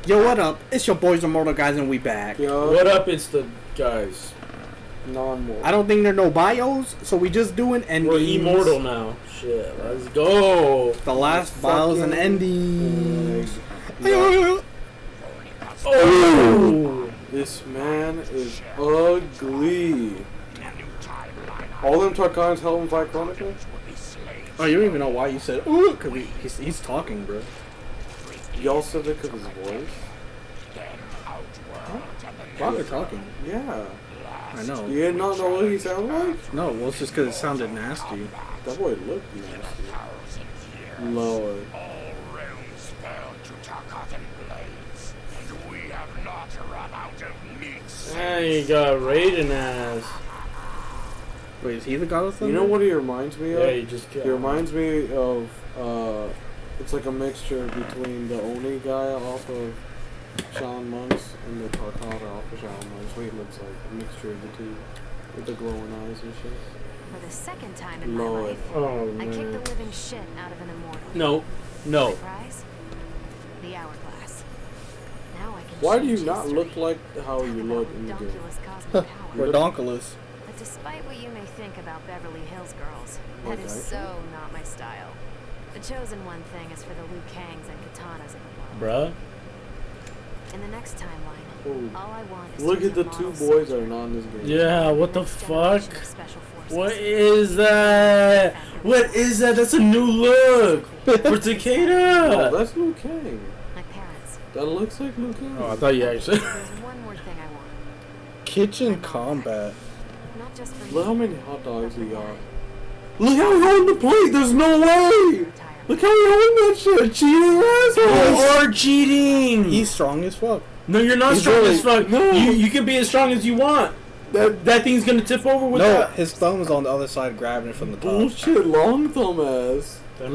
Yo, what up? It's your boys, the Mortal Guys, and we back. Yo. What up, it's the guys. Non-mortal. I don't think there are no bios, so we just doing endings. We're immortal now. Shit, let's go. The last bios and endings. Oh! This man is ugly. All them Tarkans held him fight chronically? Oh, you don't even know why you said ooh, because he's talking, bro. Y'all said it because of his voice? Why they're talking? Yeah. I know. You did not know what he sounded like? No, well, it's just because it sounded nasty. That boy looked nasty. Lord. Hey, you got Raiden ass. Wait, is he the god of thunder? You know what he reminds me of? Yeah, you just killed He reminds me of, it's like a mixture between the Oni guy off of Shaolin Monks and the Tarkana off of Shaolin Monks. What he looks like, a mixture of the two, with the glowing eyes and shit. For the second time in Lord. my life, Oh, I kicked the man. living shit out of an immortal. No. No. My prize? The hourglass. Now I can Why do you change not history. look like how Talk you about look in the game? redonkulous cosmic power. Redonkulous. But despite what you may think about Beverly Hills girls, Like that is I so not my style. The chosen one thing is for the Liu Kangs and Katanas of the Bruh. world. In the next timeline, Ooh. all I want is Look to at the be a two model boys that soldier. are not in this game. Yeah, what the Next fuck? generation of special forces. What is that? What is that? That's a new look for Oh, Takeda. that's Liu Kang. My parents. That looks like Liu Kang. Oh, I thought you actually. There's one more thing I want. Kitchen combat. Not just for Look how me, many hot dogs he but for got. them. Look how he holding the plate. There's no way. Retirement. Look how he holding that shit. Cheating You asshole. are cheating. He's strong as fuck. No, you're not He's strong really- as fuck. No. You can be as strong as you want. That thing's gonna tip over with No, that. his thumb's on the other side grabbing it from the top. Bullshit, long thumb ass. That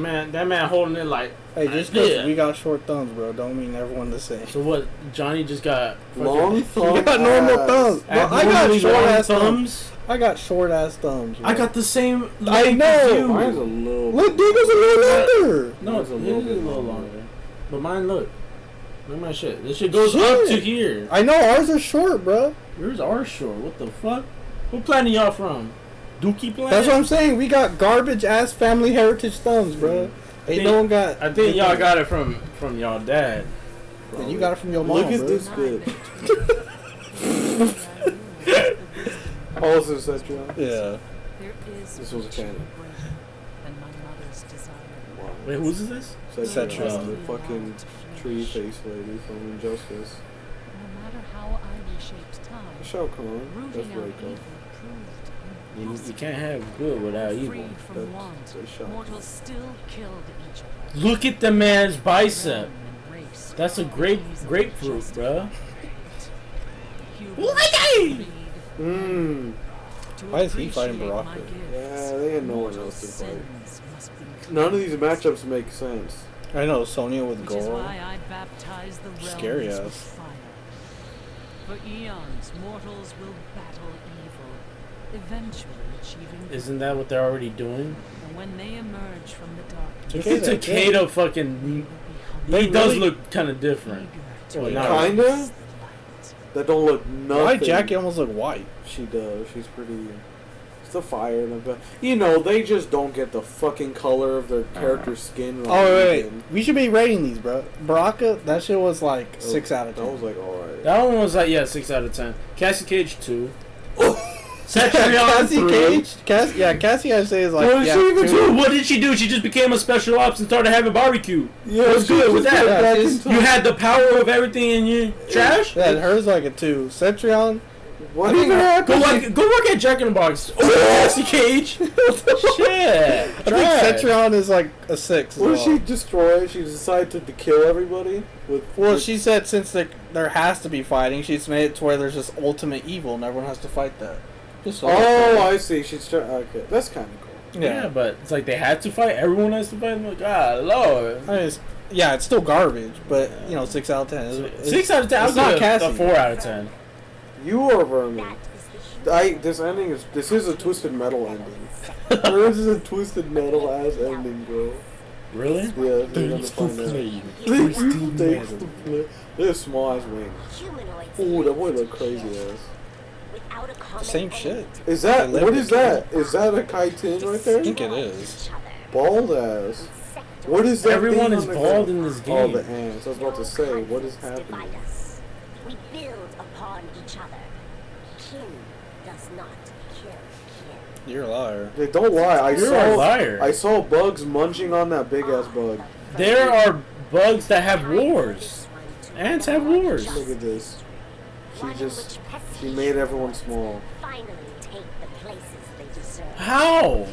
man holding it like. Hey, just Yeah. because we got short thumbs, bro, don't mean everyone the same. So what? Johnny just got Long thumb. You got normal ass. thumbs. Bro, I got abnormally short long ass thumbs. thumbs. I got short ass thumbs. Bro. I got the same. I length know. as you. Mine's a little. Look, Deagle's a little longer. No, Mine's it's a a little bit little longer. longer. But mine, look at my shit. This shit goes Shit. up to here. I know ours are short, bro. Yours are short. What the fuck? What planet y'all from? Dookie planet? That's what I'm saying. We got garbage ass family heritage thumbs, bro. Ain't no one got. I think y'all got it from y'all dad. And you got it from your mom, Look at bro. this bitch. Oh, this is Cetron. Yeah. This was a canon. Wow. Wait, who's this? Cetron, Cetron. the fucking tree face lady from Injustice. No matter how I reshaped time, Shao Kahn. That's rooting out right, evil though. proved You can't have good without evil. free from That's want. a shot. Mortals still killed each other. Look at the man's bicep. Realm and race. That's a grapefruit, bruh. Mmm. Why is he fighting Baraka? Yeah, they had no one else to fight. None of these matchups make sense. I know, Sonya with Which is Goro. why I baptize the realms Scary with ass. fire. For eons, mortals will battle evil, eventually achieving. Isn't that what they're already doing? And when they emerge from the darkness, Look Takeda, at Takeda fucking. They He does really- look kind of different. eager Well, to not really. Kinda? That don't look nothing. Why Jackie almost look white? She does. She's pretty. It's the fire and the. You know, they just don't get the fucking color of their character's skin. Oh, wait. We should be rating these, bro. Baraka, that shit was like 6 out of That 10. was like alright. That one was like 6 out of 10. Cassie Cage 2. Cetrion Cassie 3. Cage? Cassie, I say, is like. What did yeah, she even 2. do? What did she do? She just became a special ops and started having barbecue. Yeah, What's good with that? Yeah, she's- You had the power of everything in your trash? Yeah, hers like a 2. Cetrion. What I think even I- happened? Go work at Jack in the Box. Oh, Cassie Cage. Shit. I think Cetrion is like a 6. as What did well. she destroy? She decided to kill everybody? Well, she said since there has to be fighting, she's made it to where there's just ultimate evil and everyone has to fight that. Just so Oh, I see. She's trying. Okay, that's kind of cool. Yeah, but it's like they had to fight. Everyone has to fight. I'm like, ah, Lord. I mean, it's still garbage, but 6 out of 10. It's 6 out of 10. It's I'll not give it Cassie. a 4 out of 10. You are vermin. This is a twisted metal ending. This is a twisted metal ass ending, bro. Really? Yeah, you're gonna find out. Thanks to play. They're small as wings. Ooh, that boy look crazy ass. Same shit. Is that, They live what is together. that? Is that a chitin right there? I think it is. Bald ass. What is that? Everyone thing is on the bald ground? in this Oh, game. the ants. I was about to say, what is happening? We build upon each other. Kin does not kill kin. You're a liar. They don't lie. You're a liar. I saw bugs munching on that big ass bug. There are bugs that have wars. Ants have wars. Look at this. She made everyone small. Finally take the places they deserve. How?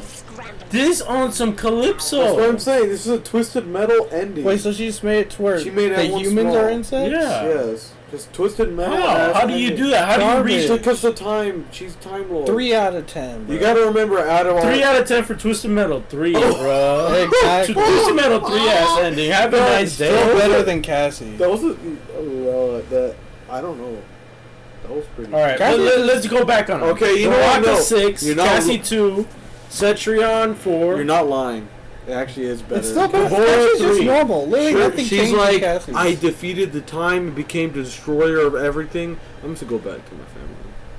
This on some That's what I'm Calypso. saying. This is a Twisted Metal ending. Wait, so she just made it to where She made the everyone humans small. are insects? Yeah. Yes. Just Twisted Metal. How? ass How do you ending. do that? How do you reach Garbage. Because the time. She's Time Lord. 3 out of 10. Bro. You gotta remember, out of 3 out of 10 for Twisted Metal. 3, Oh. bro. Exactly. Twisted Metal 3-ass ending. Have a nice day. Still better than Cassie. That was that. I don't know. That was pretty. All right, Cassie- let's go back on it. Okay, you know what? Baraka No. 6, You're not- Cassie 2, Cetrion 4. You're not lying. It actually is better. It's still better. Horror Cassie's just 3. normal. Literally Sure, nothing she's changed in like, Cassie. I defeated the time and became the destroyer of everything. I'm just gonna go back to my family.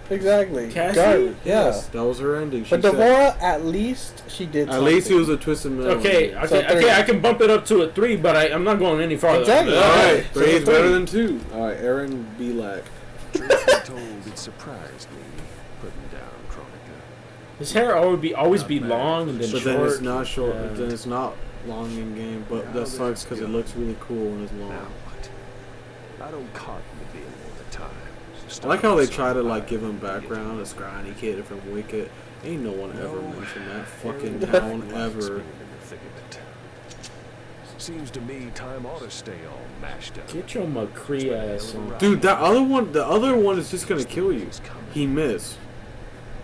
Exactly. Cassie? Garbage. Yeah. Yes, that was her ending. She But said, Devora, at least she did at least he something. was a Twisted Metal. Okay, ending. So 3. I can bump it up to a 3, but I'm not going any farther. Exactly. All right, So 3 is three. better than 2. All right, Aaron Belak. Truth be told, it surprised me putting down Chronica. His hair always be long and then But short. then it's not short. Yeah. Then it's not long in game. But that sucks because it looks really cool when it's long. Now what? I don't cotton to being all the time. I like how they try to like give him background, a scrawny kid from Wicked. Ain't no one ever mentioned that fucking town ever. Seems to me time ought to stay all mashed up. Get your McCree ass on. Dude, the other one is just gonna kill you. He missed.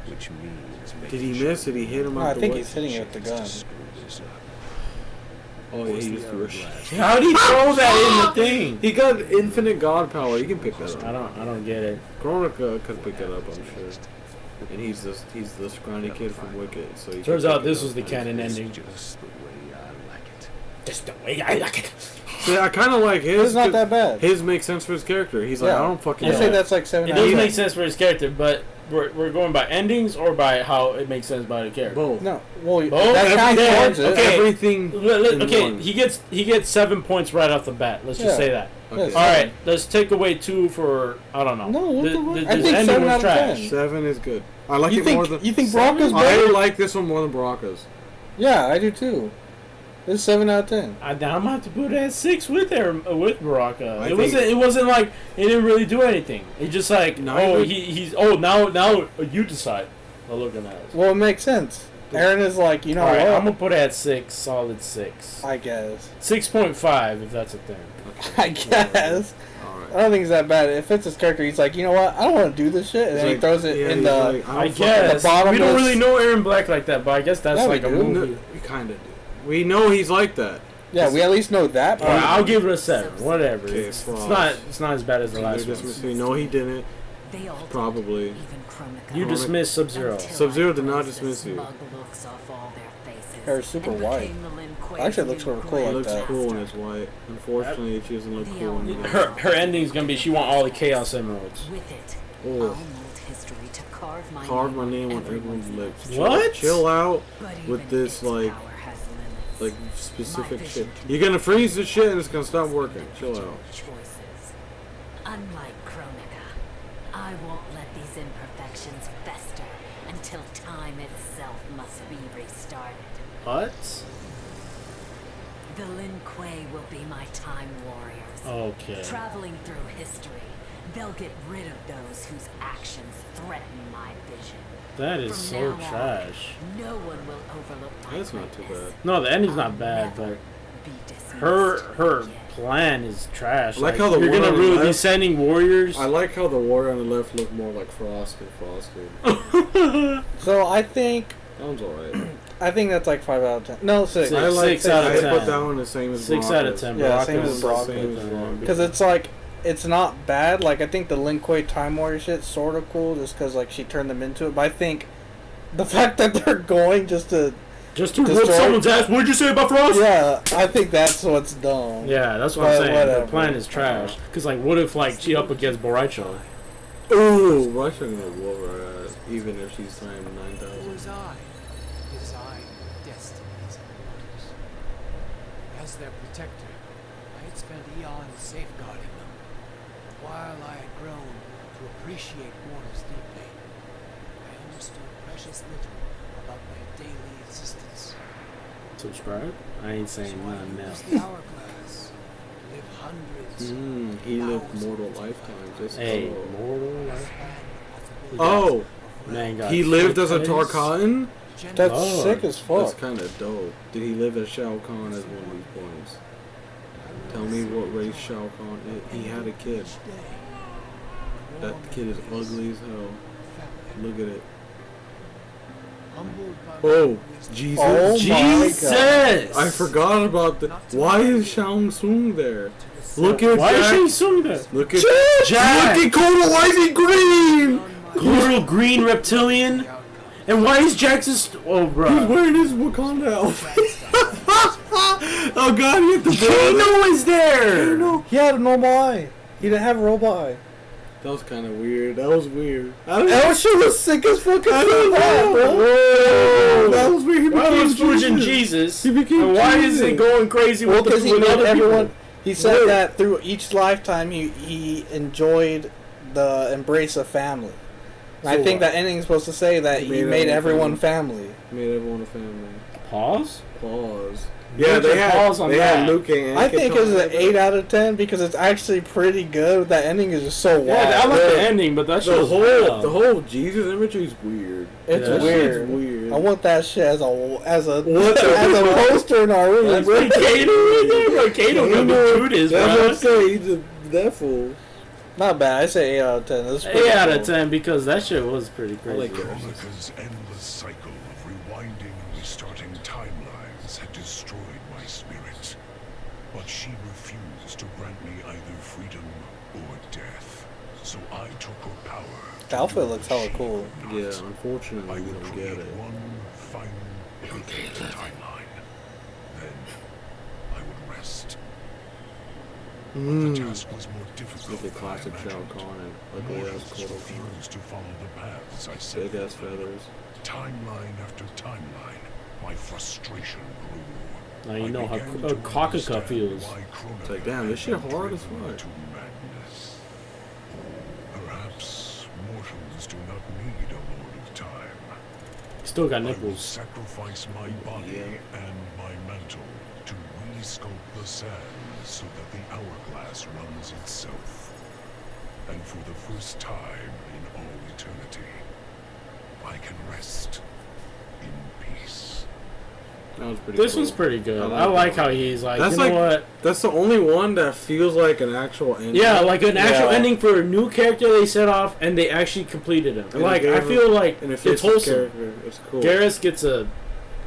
Which means Did he miss? Did he hit him No, out I the think way? he's hitting it with the gun. Oh yeah, he used to rush. How did he throw that in the thing? He got infinite god power. You can pick that I up. don't get it. Chronica could pick that up, I'm sure. And he's the scrawny kid from Wicked. So he Turns could out pick it this up. was the canon ending. Just the way I like it. Just the way I like it. See, I kind of like his. It's not that bad. His makes sense for his character. He's like, Yeah. I don't fucking I know. say that's like 7 It out of does 10. make sense for his character, but we're going by endings or by how it makes sense by the character. Both. No, well, Both? that counts Everything. towards it. Okay. Everything. in Okay, one. he gets 7 points right off the bat. Let's just Yeah. say that. Okay. Yes. All right, let's take away 2 for I don't know. No, what the fuck? I this think ending 7 was out of trash. 10. 7 is good. I like You it more think than. you think Bronco's I better? like this one more than Broncos. Yeah, I do too. It's 7 out of 10. I'm gonna have to put it at 6 with Baraka. I It think- wasn't like it didn't really do anything. It just like Neither- now you decide. I'm looking at it. Well, it makes sense. Aaron is like, you know All right, what? I'm gonna put it at 6, solid 6. I guess. 6.5 if that's a thing. I guess. Alright. I don't think it's that bad. It fits his character. He's like, you know what? I don't want to do this shit, and then he throws it in the. I guess the bottomless- we don't really know Aaron Black like that, but I guess that's Yeah, we like a do. movie. We kind of do. We know he's like that. Yeah, we at least know that. All right, part. I'll give it a 7. Whatever. Okay, It's frost. not as bad as the last They're one. dismissed. We know he didn't. They all Probably. even Chronica. You dismiss Sub-Zero. Sub-Zero did not dismiss you. Hair is super white. Actually, it looks sort of cool It like looks that. cool when it's white. Unfortunately, she doesn't look cool when it's Her ending's gonna be she want all the Chaos Emeralds. With it, Ugh. I'll mold history to Carve my name on everyone's lips. What? Chill out But with even this its like power has limits. specific My shit. vision You're gonna freeze the shit and it's gonna stop working. Chill out. Choices. Unlike Chronica, I won't let these imperfections fester until time itself must be restarted. What? The Lin Kuei will be my time warriors. Okay. Traveling through history, they'll get rid of those whose actions threaten my vision. That is From so now on, trash. No one will overlook my That's not too greatness. bad. No, the ending's I'll not bad, never but be dismissed her again. plan is trash. I like how the you're one gonna on the really be left- sending warriors. I like how the warrior on the left looked more like Frost and Frosted. So I think That one's alright. that's like 5 out of 10. No, 6. Six. I like 6 out of I 10. put that one the same as 6 out of 10. Yeah, same Baraka's as Baraka. Same as Baraka. Because it's like, it's not bad. Like, I think the Lin Kuei Time Warrior shit's sort of cool just because, like, she turned them into it. But I think the fact that they're going just to Just to whoop Destroy- someone's ass. What'd you say about Frost? Yeah, I think that's what's dumb. Yeah, that's what But I'm saying. whatever. The plan is trash. Cause like, what if like she up against Boraicho? Ooh, Russia gonna whoop her ass, even if she's timed 9,000. Was I design destinies and waters? As their protector, I had spent eons safeguarding them. While I had grown to appreciate waters deeply, I understood precious little about their daily existence. Subscribe? I ain't saying So I nothing now. used the hourglass to live hundreds. He lived mortal lifetimes. It's Hey, cool. mortal life. Oh, Man got he lived as a face. Tarkatan? That's Oh, sick as fuck. That's kind of dope. Did he live as Shao Kahn as one of these points? Tell me what race Shao Kahn is. He had a kid. That kid is ugly as hell. Look at it. Oh, Jesus. Oh my Jesus! I forgot about that. Why is Shang Tsung there? Look at Why Jack. is she assuming that? Look at Jack! Look at Koda. Why is he green? Coral green reptilian? And why is Jack just... Oh, He's bro. wearing his Wakanda outfit. Oh God, he had the Kano is there! He had a normal eye. He didn't have a robot eye. That was kind of weird. That was weird. I don't know. That shit was sick as fucking I don't know. bro. Whoa. That was weird. He Why became was Fusion Jesus. Jesus? He became And why Jesus. is it going crazy Well, with because he with made other everyone. people? He said Wait. that through each lifetime, he enjoyed the embrace of family. And I So think what? that ending is supposed to say that he made everyone family. Made everyone a family. Pause? Pause. Yeah, Yeah, they pause on they that. had Luke and I think it's an Katana. 8 out of 10 because it's actually pretty good. That ending is just so wild. Yeah, I like Yeah. the ending, but that shit was The wild. whole Jesus imagery is weird. It's Yeah. weird. It's weird. I want that shit as a What the as a fuck? poster in our room. That's like Kato right there, bro. Kato gonna be Judas, That's what I'm bro. saying. He's that fool. Not bad. I say 8 out of 10. This is pretty 8 out of cool. 10 because that shit was pretty crazy. like it. Kronika's endless cycle of rewinding and restarting timelines had destroyed my spirit. But she refused to grant me either freedom or death. So I took her power. The outfit looks hella cool. Yeah, unfortunately, I we would don't create get it. one final perfect timeline. Then I would rest. But the task was more difficult Look at than I classic Shao imagined. Kahn and ugly ass Mortals Kodo Kahn. refused to follow the paths I set Big ass for them. feathers. Timeline after timeline, my frustration grew. Now you I know how began to Kakaka understand feels. why Kronika It's like, damn, this shit had hard as driven fuck. to madness. Perhaps mortals do not need a Lord of Time. Still got I will nipples. sacrifice my body and my mantle to resculpt the sand so that the hourglass runs itself. And for the first time in all eternity, I can rest in peace. That was pretty This cool. one's pretty good. I I like like that how he's like, That's you know like- what? That's the only one that feels like an actual ending. Yeah, like an actual Yeah. ending for a new character they set off and they actually completed him. And Like, it I gave feel him- like and it it's fits his wholesome. character. It's cool. Garrus gets a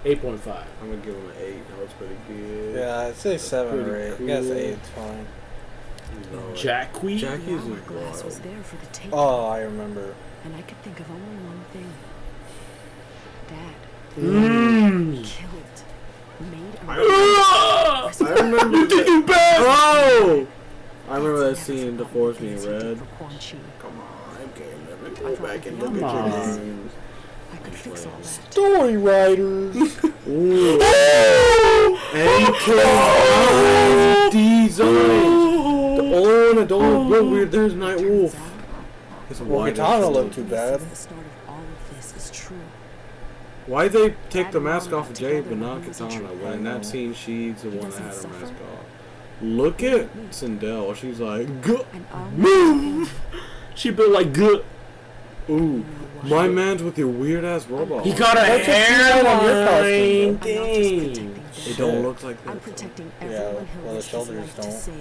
8.5. I'm gonna give him an 8. That was pretty good. Yeah, I'd say 7 or pretty 8. I guess cool. 8's fine. No, Jackie? Jackie's is Hourglass was wild. there for the taking, Oh, I remember. and I could think of only one thing. Dad Mmm. killed, made a Ah! I remember You think you bad? Oh! I remember that scene, the forest being red. for Quan Chi. Come on, I can't never go back and look Come at your on. games. I could fix all that. Story writers. Ooh. MK11 design. The only one that don't look weird there's Night Wolf. It's Well, white. Katana looked too bad. The start of all of this is true. Why'd they take the mask off of Jade but not Katana? When in that scene, she's the one that had her mask off. Look at Sindel. She's like, "Guh." And I'll Move! She built like good. Ooh, my man's with your weird ass robot. He got a That's what you had on your hairline costume, I'm not just protecting thing. them. It don't look like I'm that. protecting Yeah, everyone he'll well, the risk his shoulders life to don't. save.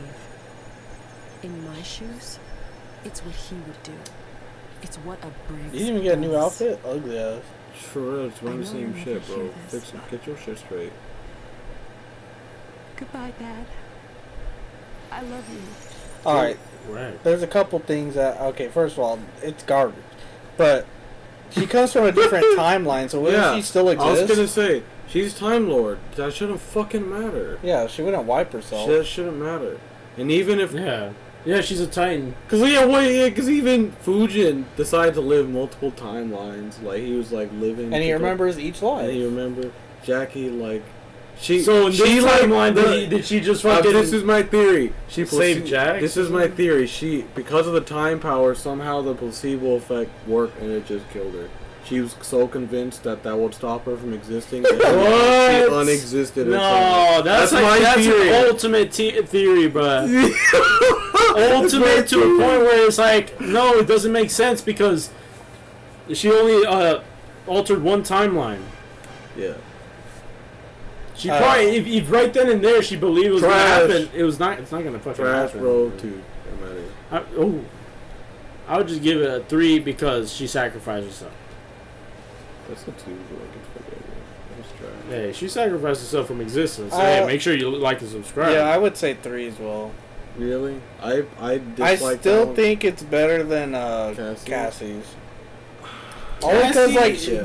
In my shoes, it's what he would do. It's what a Briggs You didn't even get a new does. outfit? Ugly ass. For real, it's wearing the I know same you'll shit, never bro. hear this. Fix it. Get your shit straight. Goodbye, Dad. I love you. Alright, Right. there's a couple things that... Okay, first of all, it's garbage. But she comes from a different timeline, so wouldn't she still I was exist? gonna say She's Time Lord. That shouldn't fucking matter. Yeah, she wouldn't wipe herself. That shouldn't matter. And even if yeah, she's a Titan. Cause even Fujin decided to live multiple timelines. Like he was like living, and he remembers each life. And he remembered Jackie like she. So in this timeline, did she just fucking? This is my theory. She saved Jack. This is my theory. She because of the time power somehow the placebo effect worked and it just killed her. She was so convinced that would stop her from existing. That she unexisted. No, that's theory. An ultimate theory, bro. Ultimate to a point where it's like, no, it doesn't make sense because she only altered one timeline. Yeah. She probably, if right then and there she believed it was gonna happen, it's not gonna fucking happen. Bro, too. I would just give it a 3 because she sacrificed herself. That's a 2, but I can forget it. Let's try. Hey, she sacrificed herself from existence. Hey, make sure you like and subscribe. Yeah, I would say 3 as well. Really? I still think it's better than Cassie's. Only because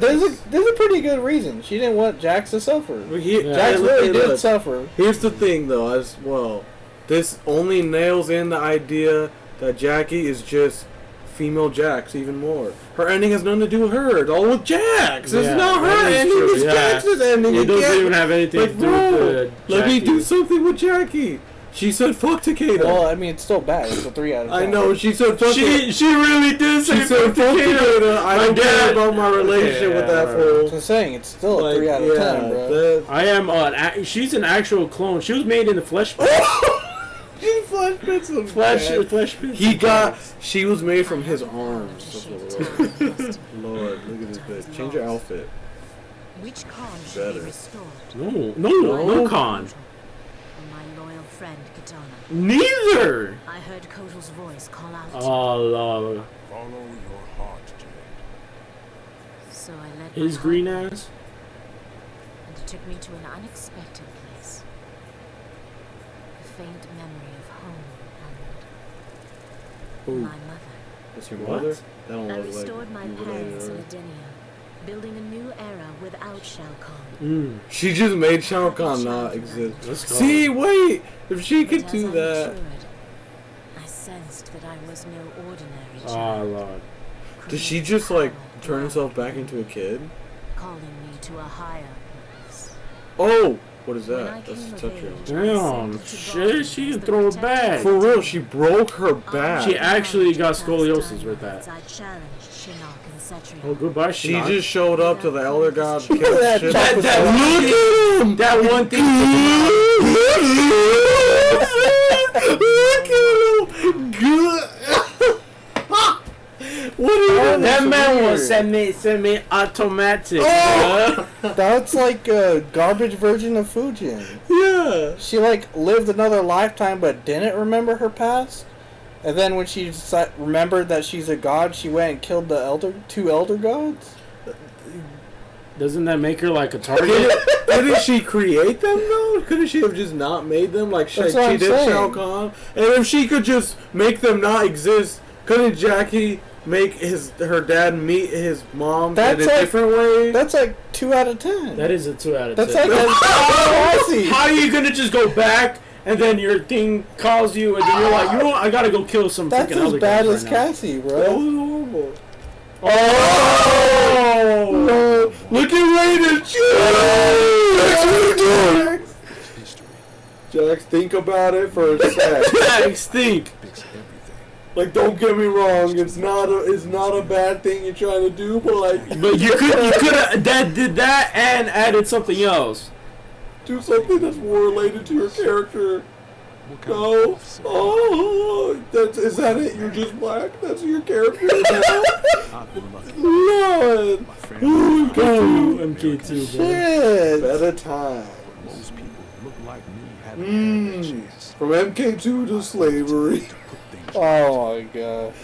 there's a pretty good reason. She didn't want Jax to suffer. Jax really did suffer. Here's the thing, though, as well. This only nails in the idea that Jackie is just female Jax even more. Her ending has nothing to do with her. It's all with Jax. It's not her ending. It's Jax's ending. It doesn't even have anything to do with let me do something with Jackie. She said fuck Takeda. Well, I mean, it's still bad. It's a 3 out of 10. I know. She said fuck She really did say fuck Takeda. I don't care about my relationship with that fool. I'm saying it's still a 3 out of 10, bro. I am she's an actual clone. She was made in the flesh. She was made from his arms. Lord, look at this bitch. Change your outfit. Which con should be Better. restored? No con. Or my loyal friend Katana? Neither. I heard Kotal's voice call out. Oh Lord. Follow your heart, Jade. So I led His my green heart, ass. and it took me to an unexpected place. A faint memory of home and my mother. That's your What? mother? That don't I look like restored my you related parents to in her. Edenia, building a new era without Shao Kahn. She just made Shao Kahn not exist. Let's go. See, wait! If she could But do as I that. matured, I sensed that I was no ordinary Oh child. Lord. Does she just like turn herself back into a kid? Calling me to a higher purpose. Oh! What is When I that? That's came a of touch age, rate. Damn, shit, she can throw it back. For real, she broke her back. She actually got scoliosis with that. I challenged Shinnok and Cetrion. Oh, goodbye, She Shinnok. just showed up to the Elder God. Look at that. Shit. Look at him! That one thing. Look at him! Good. What are you doing? That man was semi-automatic. Oh! That's like a garbage version of Fujin. Yeah. She like lived another lifetime but didn't remember her past. And then when she remembered that she's a god, she went and killed the two elder gods. Doesn't that make her like a target? Didn't she create them though? Couldn't she have just not made them like she That's what I'm did saying. Shao Kahn? And if she could just make them not exist, couldn't Jackie make her dad meet his mom in a different way? That's like 2 out of 10. That is a 2 out of 10. That's like a How are you gonna just go back and then your thing calls you and then you're like, you know what, I gotta go kill some That's freaking as other bad guys as right now. Cassie, That bro. was horrible. Oh! Look at Raiden! Jax! Jax, think about it for a sec. Jax, think. Fix everything. Like, don't get me wrong, it's not a bad thing you're trying to do, but like, But you could have did that and added something else. do something that's more related to your character. What kind of No. officer? Oh, is that it? You're just black? That's your character now? I've been lucky. Lord! My friend, Oh, MK2, bro. Shit. Better time. most people look like me haven't had that chance From MK2 to slavery. to put things Oh my god. and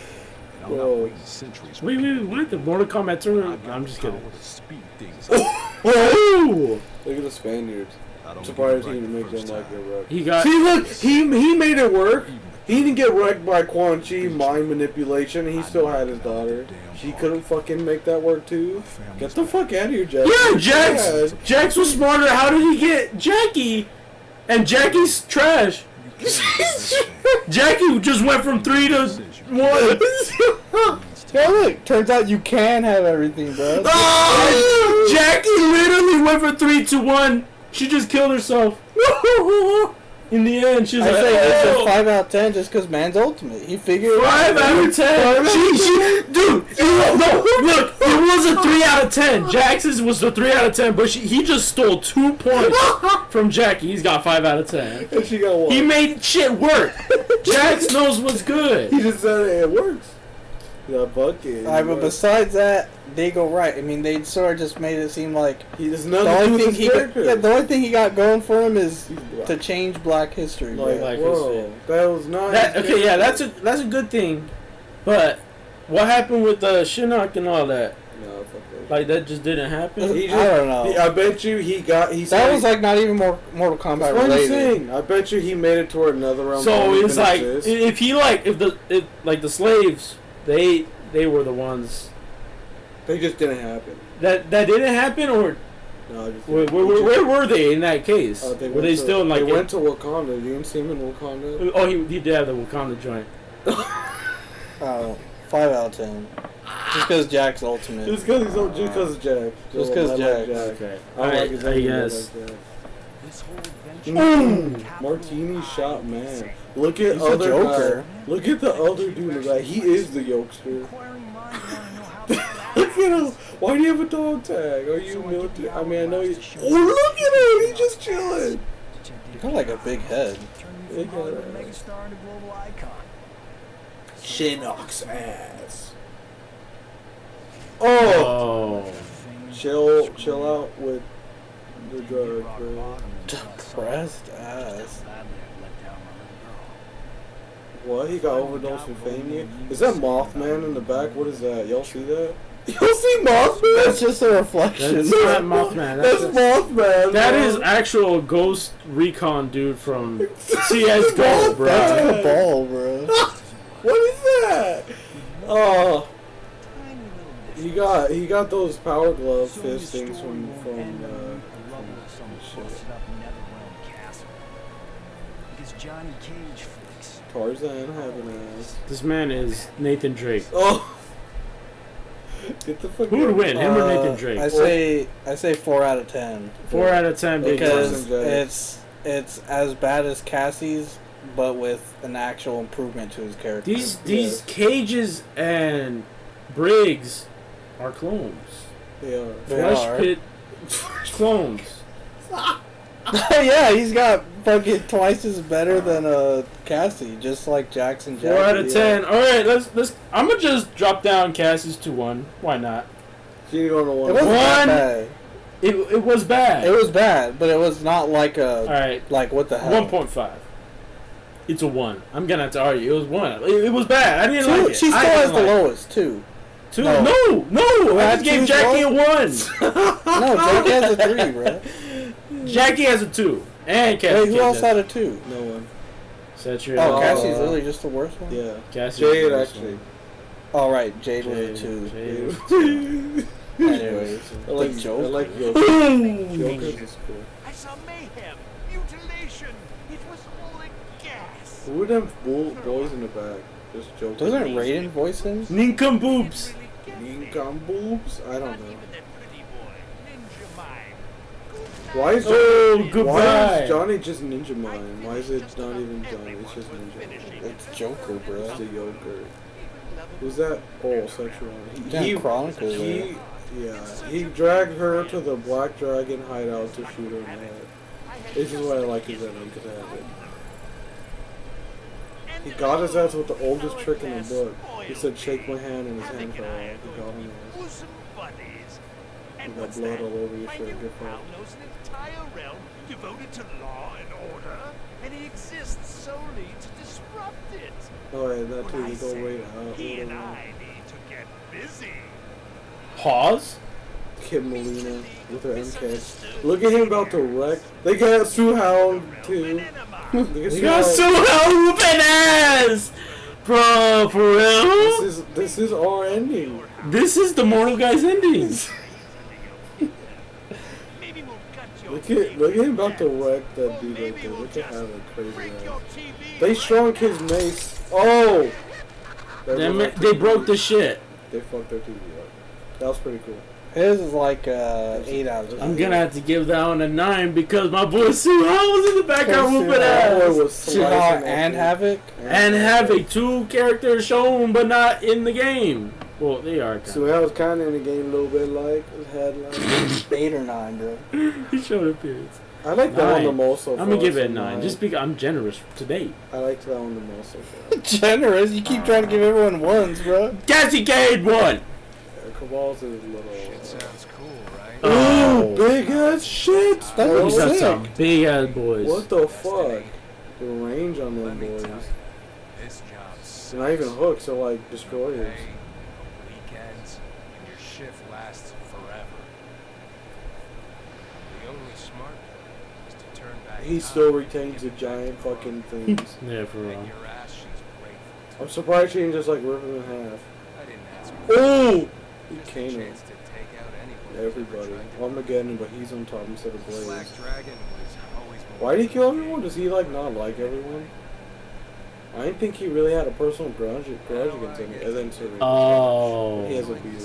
I'm Whoa. not waiting centuries. Wait, what? The Mortal Kombat tournament? I'm just kidding. Power to speed things up. Oh! Look at the Spaniards. I don't I'm get it surprised he right didn't the make them first like time. their rep. He got. See, look, he made it work. Even the He didn't get wrecked by Quan Chi mind manipulation. He still had his daughter. She couldn't fucking make that work too. Get the fuck out of here, Jax. Yeah, Jax was smarter. How did he get Jackie? And Jackie's trash. Jackie just went from 3 to 1. Yeah, look. Turns out you can have everything, bro. Oh, Jackie literally went from 3 to 1. She just killed herself. In the end, she's like, it's a 5 out of 10 just because man's ultimate. He figured 5 out of 10. Dude, no, look, it was a 3 out of 10. Jax's was a 3 out of 10, but he just stole 2 points from Jackie. He's got 5 out of 10. And she got 1. He made shit work. Jax knows what's good. He just said it works. Yeah, bucket. Alright, but besides that, they go right. I mean, they sort of just made it seem like he does nothing to his character. the only thing he got going for him is to change Black history. Like, whoa, that was not. Okay, yeah, that's a good thing. But what happened with Shinnok and all that? No, fuck that. Like that just didn't happen. I don't know. I bet you that was like not even Mortal Kombat related. I bet you he made it toward another realm. So it's like if the slaves. They were the ones. They just didn't happen. That didn't happen, or no? Where were they in that case? Were they still in like? They went to Wakanda. You didn't see him in Wakanda. Oh, he did have the Wakanda joint. 5 out of 10. Just because Jack's ultimate. Just because of Jack. Just because Jack. Okay. I like his yes. Martini shot man. Look at other Joker. Look at the other dude. Like he is the Yokester. Look at him. Why do you have a dog tag? Are you military? I mean, I know you. Oh, look at him. He's just chilling. You got like a big head. Big head. Shinnok's ass. Oh. Chill out with the drug, bro. Depressed ass. What? He got overdosed with fame? Is that Mothman in the back? What is that? Y'all see that? Y'all see Mothman? That's just a reflection. That's not Mothman. That's Mothman. That is actual Ghost Recon dude from CS:GO, bro. That's Cabal, bro. What is that? Oh. He got those power glove fist things from Tarzan having ass. This man is Nathan Drake. Oh. Get the fuck. Who would win, him or Nathan Drake? I say 4 out of 10. 4 out of 10 because it's as bad as Cassie's, but with an actual improvement to his character. These Cages and Briggs are clones. They are. Flesh Pit clones. Yeah, he's got fucking twice as better than Cassie, just like Jackson. 4 out of 10. All right, let's. I'm gonna just drop down Cassie's to 1. Why not? She don't know what. It wasn't that bad. It was bad. It was bad, but it was not like a. All right. Like what the hell? 1.5. It's a 1. I'm gonna have to argue. It was 1. It was bad. I didn't like it. She still has the lowest 2. 2? No. I just gave Jackie a 1. No, Jackie has a 3, bro. Jackie has a 2. And Cassie. Wait, who else had a 2? No one. Saturate. Cassie's really just the worst one? Yeah. Cassie Jade, actually. Oh, right. Jade was a 2. Jade. Anyways. I like Joker. I like Joker. Joker is cool. I saw mayhem, mutilation. It was all a gas. Who are them boys in the back? Just Joker. Doesn't Raiden voice him? Nincompoops. Nincompoops? I don't know. Why is Johnny just Ninja Mime? Why is it not even Johnny? It's just Ninja Mime. It's Joker, bro. It's the Joker. Who's that? Oh, sexual. He dragged her to the Black Dragon hideout to shoot her in the head. This is why I like his ending, because I have it. He got his ass with the oldest trick in the book. He said, shake my hand, and his hand fell off. He got him ass. You got blood all over your shirt. Good fight. Knows an entire realm devoted to law and order, and he exists solely to disrupt it. Oh yeah, that too. You go wait out. He and I need to get busy. Pause. Kim Molina with her MK. Look at him about to wreck. They got Sue Hound too. You got Suha whooping ass! Bro, for real? This is our ending. This is the Mortal Guy's ending. Look at him about to wreck that dude right there. Look at how crazy ass. They shrunk his mace. Oh! They broke the shit. They fucked their TV up. That was pretty cool. His is like 8 out of 10. I'm gonna have to give that one a 9 because my boy Suha was in the background whooping ass. Suha and Havoc? And Havoc, 2 characters shown but not in the game. Well, they are. Suha was kind of in the game a little bit, like had like 8 or 9, bro. He showed appearance. I like that one the most so far. I'm gonna give it a 9 just because I'm generous today. I liked that one the most so far. Generous? You keep trying to give everyone 1s, bro. Cassie Cade 1. Cabal's is a little. Sounds cool, right? Oh, big ass shit! That was got sick. some big ass boys. What the fuck? The range on them boys. This job They're not even hooks, they're like destroyers. weekends, and your shift lasts forever. The only smart thing is to turn back. He still retains the giant fucking things. Yeah, for real. Your ass, she's grateful. I'm surprised she didn't just like rip him in half. I didn't ask Oh! He Just a came in. chance to take out anyone. Everybody. Armageddon, but he's on top instead of Blaze. Black Dragon was always more. Why did he kill everyone? Does he like not like everyone? I didn't think he really had a personal grudge against him. And then Serena. Oh. He has a beard.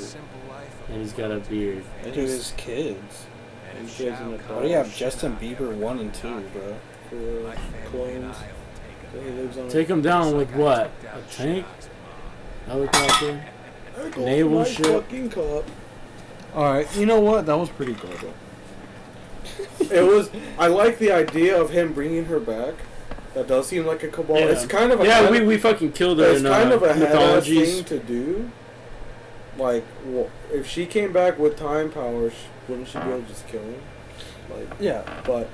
And he's got a beard. And to his kids. And kids in the What do you have? Justin Bieber 1 and 2, bro. For clones. He lives on Take him down with what? A tank? Helicopter? Naval ship? Fucking cop. Alright, you know what? That was pretty cool, bro. It was. I like the idea of him bringing her back. That does seem like a Cabal. Yeah. It's kind of a Yeah, we fucking killed her it's in kind of a headass mythologies. thing to do. Like, if she came back with time powers, wouldn't she be able to just kill him? Like, Yeah. but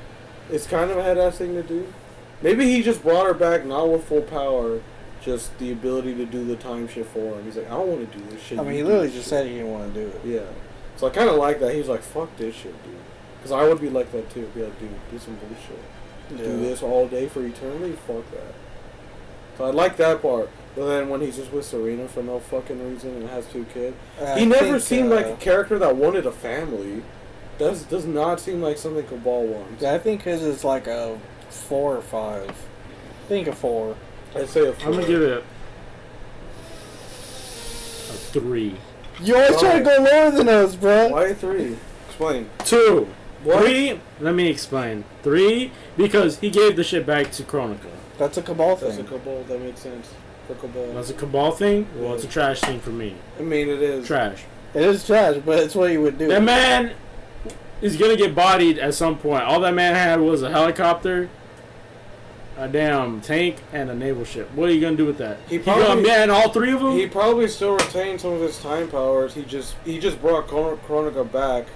it's kind of a headass thing to do. Maybe he just brought her back not with full power, just the ability to do the time shit for him. He's like, I don't want to do this shit. I mean, he you literally do just shit. said he didn't want to do it. Yeah. So I kind of like that. He's like, fuck this shit, dude. Because I would be like that too. Be like, dude, do some bullshit. Do this all day for eternity? Fuck that. So I like that part. But then when he's just with Serena for no fucking reason and has 2 kids, he never seemed like a character that wanted a family. Does not seem like something Cabal wants. I think his is like a 4 or 5. I think a 4. I'd say a 4. I'm gonna give it a 3. You always try to go lower than us, bro. Why 3? Explain. 2. What? 3. Let me explain. 3 because he gave the shit back to Chronica. That's a Cabal thing. That's a Cabal. That makes sense. For Cabal. That's a Cabal thing. Well, it's a trash thing for me. I mean, it is. Trash. It is trash, but it's what he would do. That man is gonna get bodied at some point. All that man had was a helicopter, a damn tank, and a naval ship. What are you gonna do with that? He gonna probably- ban all 3 of them? He probably still retained some of his time powers. He just brought Chronica back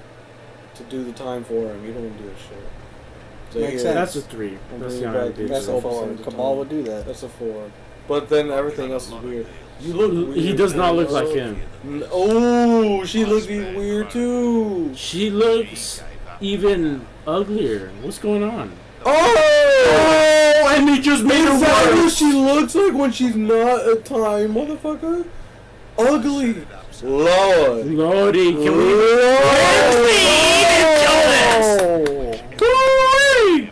to do the time for him. He don't do that shit. So Makes here, sense. That's a 3. I'm That's bringing the back idea. That's the a 4. 12% Cabal time. would do that. That's a 4. But then everything else is weird. You look weird. He does not look man. like him. Oh, she looks even weird too. She looks even uglier. What's going on? Oh! And he just made her Is that what worse. she looks like when she's not a time motherfucker? Ugly. Lord. Lordy, can we? Oh. Come on!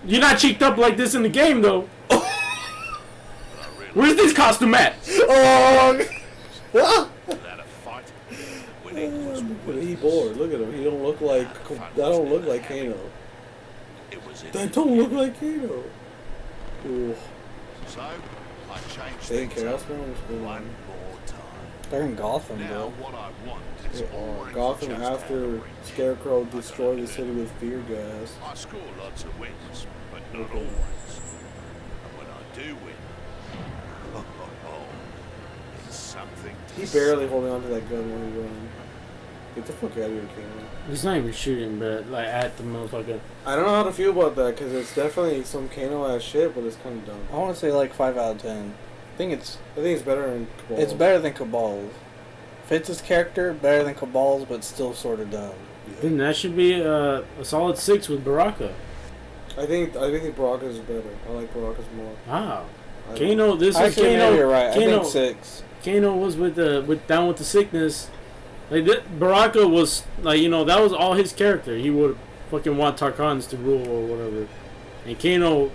You're not cheeked up like this in the game, though. Where's this costume at? Oh. Without a fight, winning was He bored. Look at him. He don't look like. That don't look like Kano. it was in That don't look like Kano. Ooh. So I changed They didn't things care. up That's what was going one on. more time. They're in Gotham, Now bro. what I want is They are. Gotham after Scarecrow destroyed the city with fear gas. I score lots of wins, but not always. And when I do win, it's something to He barely holding on to that gun when he ran. Get the fuck out of here, Kano. He's not even shooting, but like at the motherfucker. I don't know how to feel about that because it's definitely some Kano ass shit, but it's kind of dumb. I want to say like 5 out of 10. I think it's better than Cabal. It's better than Cabal's. Fits his character better than Cabal's, but still sort of dumb. Then that should be a solid 6 with Baraka. I think Baraka's better. I like Baraka's more. Wow. Kano, this is Actually, Kano. you're right. Kano, I think 6. Kano was down with the sickness. Like Baraka was like, you know, that was all his character. He would fucking want Tarkans to rule or whatever. And Kano,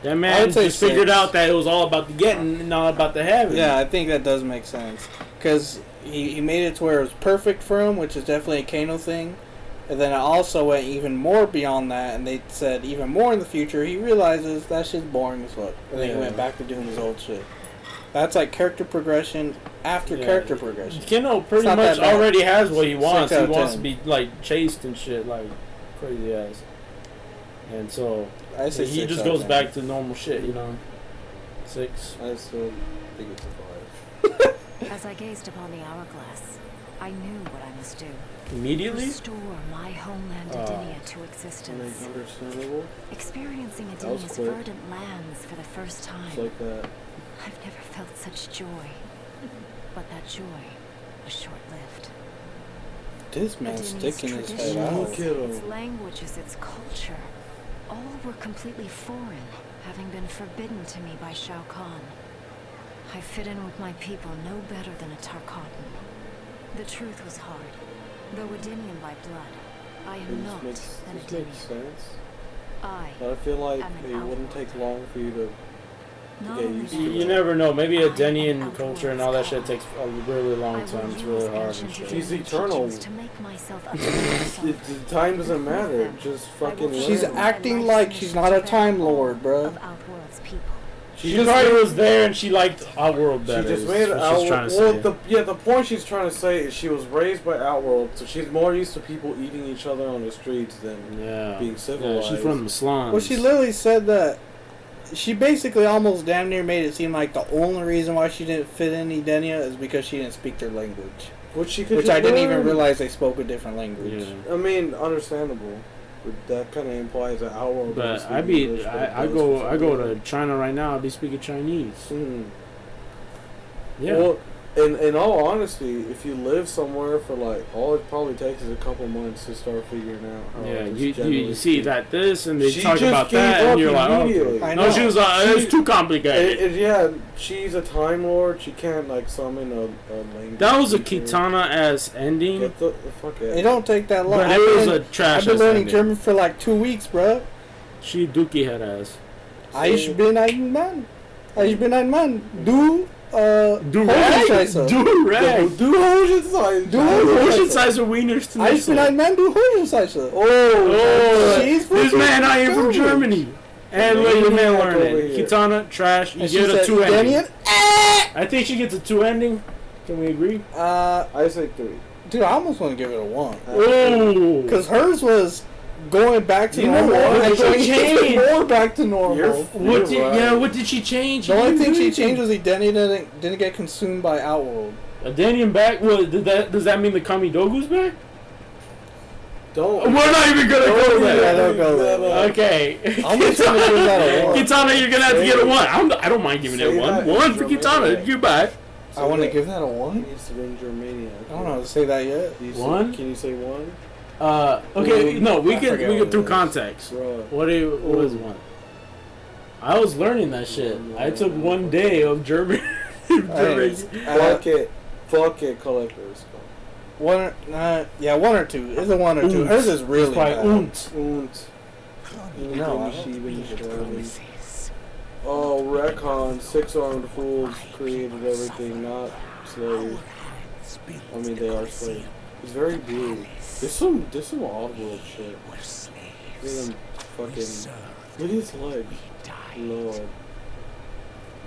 that man just figured out that it was all about the getting and not about the having. Yeah, I think that does make sense. Because he made it to where it was perfect for him, which is definitely a Kano thing. And then it also went even more beyond that, and they said even more in the future, he realizes that shit's boring as fuck. And then he went back to doing his old shit. That's like character progression after character progression. Kano pretty much already has what he wants. He wants to be like chased and shit, like crazy ass. And so he just goes back to normal shit, you know. 6. I still think it's a 5. As I gazed upon the hourglass, I knew what I must do. Immediately? Restore my homeland Edenia to existence. Understandable. Experiencing Edenia's verdant lands for the first time. Just like that. I've never felt such joy. But that joy was short-lived. This man's sticking his head out. Its languages, its culture, all were completely foreign, having been forbidden to me by Shao Kahn. I fit in with my people no better than a Tarkatan. The truth was hard. Though Edenian by blood, I am not an Edenian. This makes sense. But I feel like it wouldn't take long for you to get used to it. You never know. Maybe Edenian culture and all that shit takes a really long time. It's really hard and shit. She's eternal. The time doesn't matter. Just fucking live. She's acting like she's not a Time Lord, bro. She probably was there and she liked Outworld better. She just made Outworld. Well, the point she's trying to say is she was raised by Outworld, so she's more used to people eating each other on the streets than being civilized. Yeah, she's from the slums. Well, she literally said that. She basically almost damn near made it seem like the only reason why she didn't fit in Edenia is because she didn't speak their language. Which I didn't even realize they spoke a different language. Yeah. I mean, understandable. But that kind of implies that Outworld. But I go to China right now. I'll be speaking Chinese. Yeah. Well, in all honesty, if you live somewhere for like, all it probably takes is a couple months to start figuring out how. Yeah, you see that this and they talk about that and you're like, oh, I know. No, she was like, it's too complicated. Yeah, she's a Time Lord. She can't like summon a language. That was a Kitana-ass ending. Get the fuck out. It don't take that long. But it was a trash. I've been learning German for like 2 weeks, bro. She dookie head ass. Ich bin ein Mann. Ich bin ein Mann. Du Hosenscheißer. Du Hosenscheißer wieners to Ich bin ein Mann, du Hosenscheißer. This man I am from Germany. And let your man learn it. Kitana, trash, you get a 2 ending. I think she gets a 2 ending. Can we agree? I say 3. Dude, I almost want to give it a 1. Oh. Because hers was going back to normal. And going even more back to normal. What did she change? The only thing she changed was Edenia didn't get consumed by Outworld. Edenian back? Well, does that mean the Kamidogu's back? Don't. We're not even gonna go there. Yeah, don't go there. Okay. I'm just gonna give that a 1. Kitana, you're gonna have to get a 1. I don't mind giving it a 1. 1 for Kitana. You're back. I want to give that a 1. He's in Germania. I don't know how to say that yet. 1? Can you say 1? Okay, no, we can through context. What is 1? I was learning that shit. I took 1 day of German. Fuck it, collectors. 1 or 2. It's a 1 or 2. Hers is really bad. No, Oh, Recon, 6-armed fools created everything, not slaves. I mean, they are slaves. It's very blue. There's some odd-world shit. Look at them fucking... Look at his legs. Lord.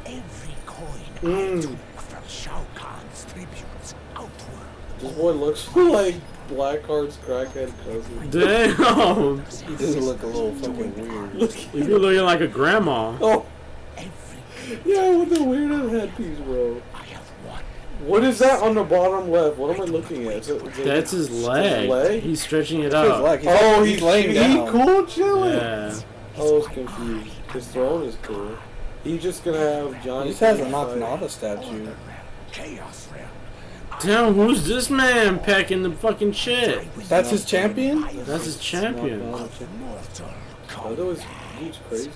Every coin I took from Shao Kahn's tributes outward. This boy looks like Blackheart's crackhead cousin. Damn! He does look a little fucking weird. You're looking like a grandma. Oh! Yeah, with the weird headpiece, bro. What is that on the bottom left? What am I looking at? That's his leg. He's stretching it out. He's laying down. He cool chilling. Yeah. I was confused. His throne is cool. He's just gonna have Johnny. He just has a Nakanata statue. Damn, who's this man packing the fucking shit? That's his champion? That's his champion. He's crazy.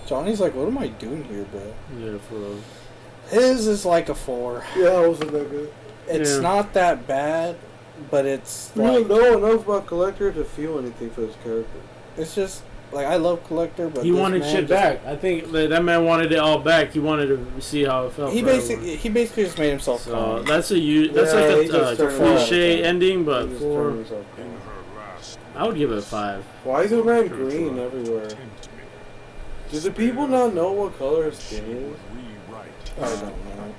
Johnny's like, what am I doing here, bro? Yeah, for real. His is like a 4. Yeah, it wasn't that good. It's not that bad, but it's we like... don't know enough about Collector to feel anything for his character. It's just... Like, I love Collector, but he wanted shit back. I think that man wanted it all back. He wanted to see how it felt. He basically just made himself calm. That's like a cliche ending, but I would give it a 5. Why is the man green everywhere? Do the people not know what color his skin is? I don't know.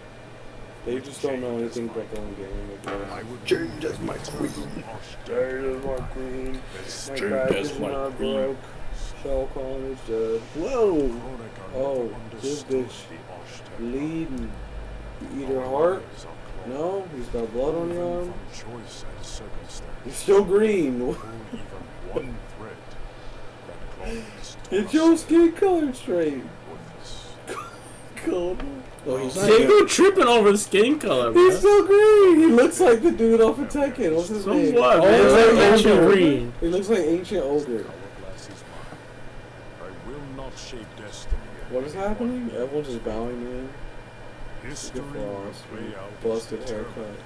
They just don't know anything but their own game. I would change as my queen. Change as my queen. My back is not broke. Shao Kahn is dead. Whoa! Oh, this bitch bleeding. You eat her heart? No? He's got blood on your arm? He's still green. Get your skin color straight. Cool. Oh, he's they go tripping over the skin color, man. He's so green. He looks like the dude off of Tekken. What's his name? What? Oh, He looks like ancient green. He looks like ancient ogre. What is happening? Everyone's just bowing in. Busted haircut.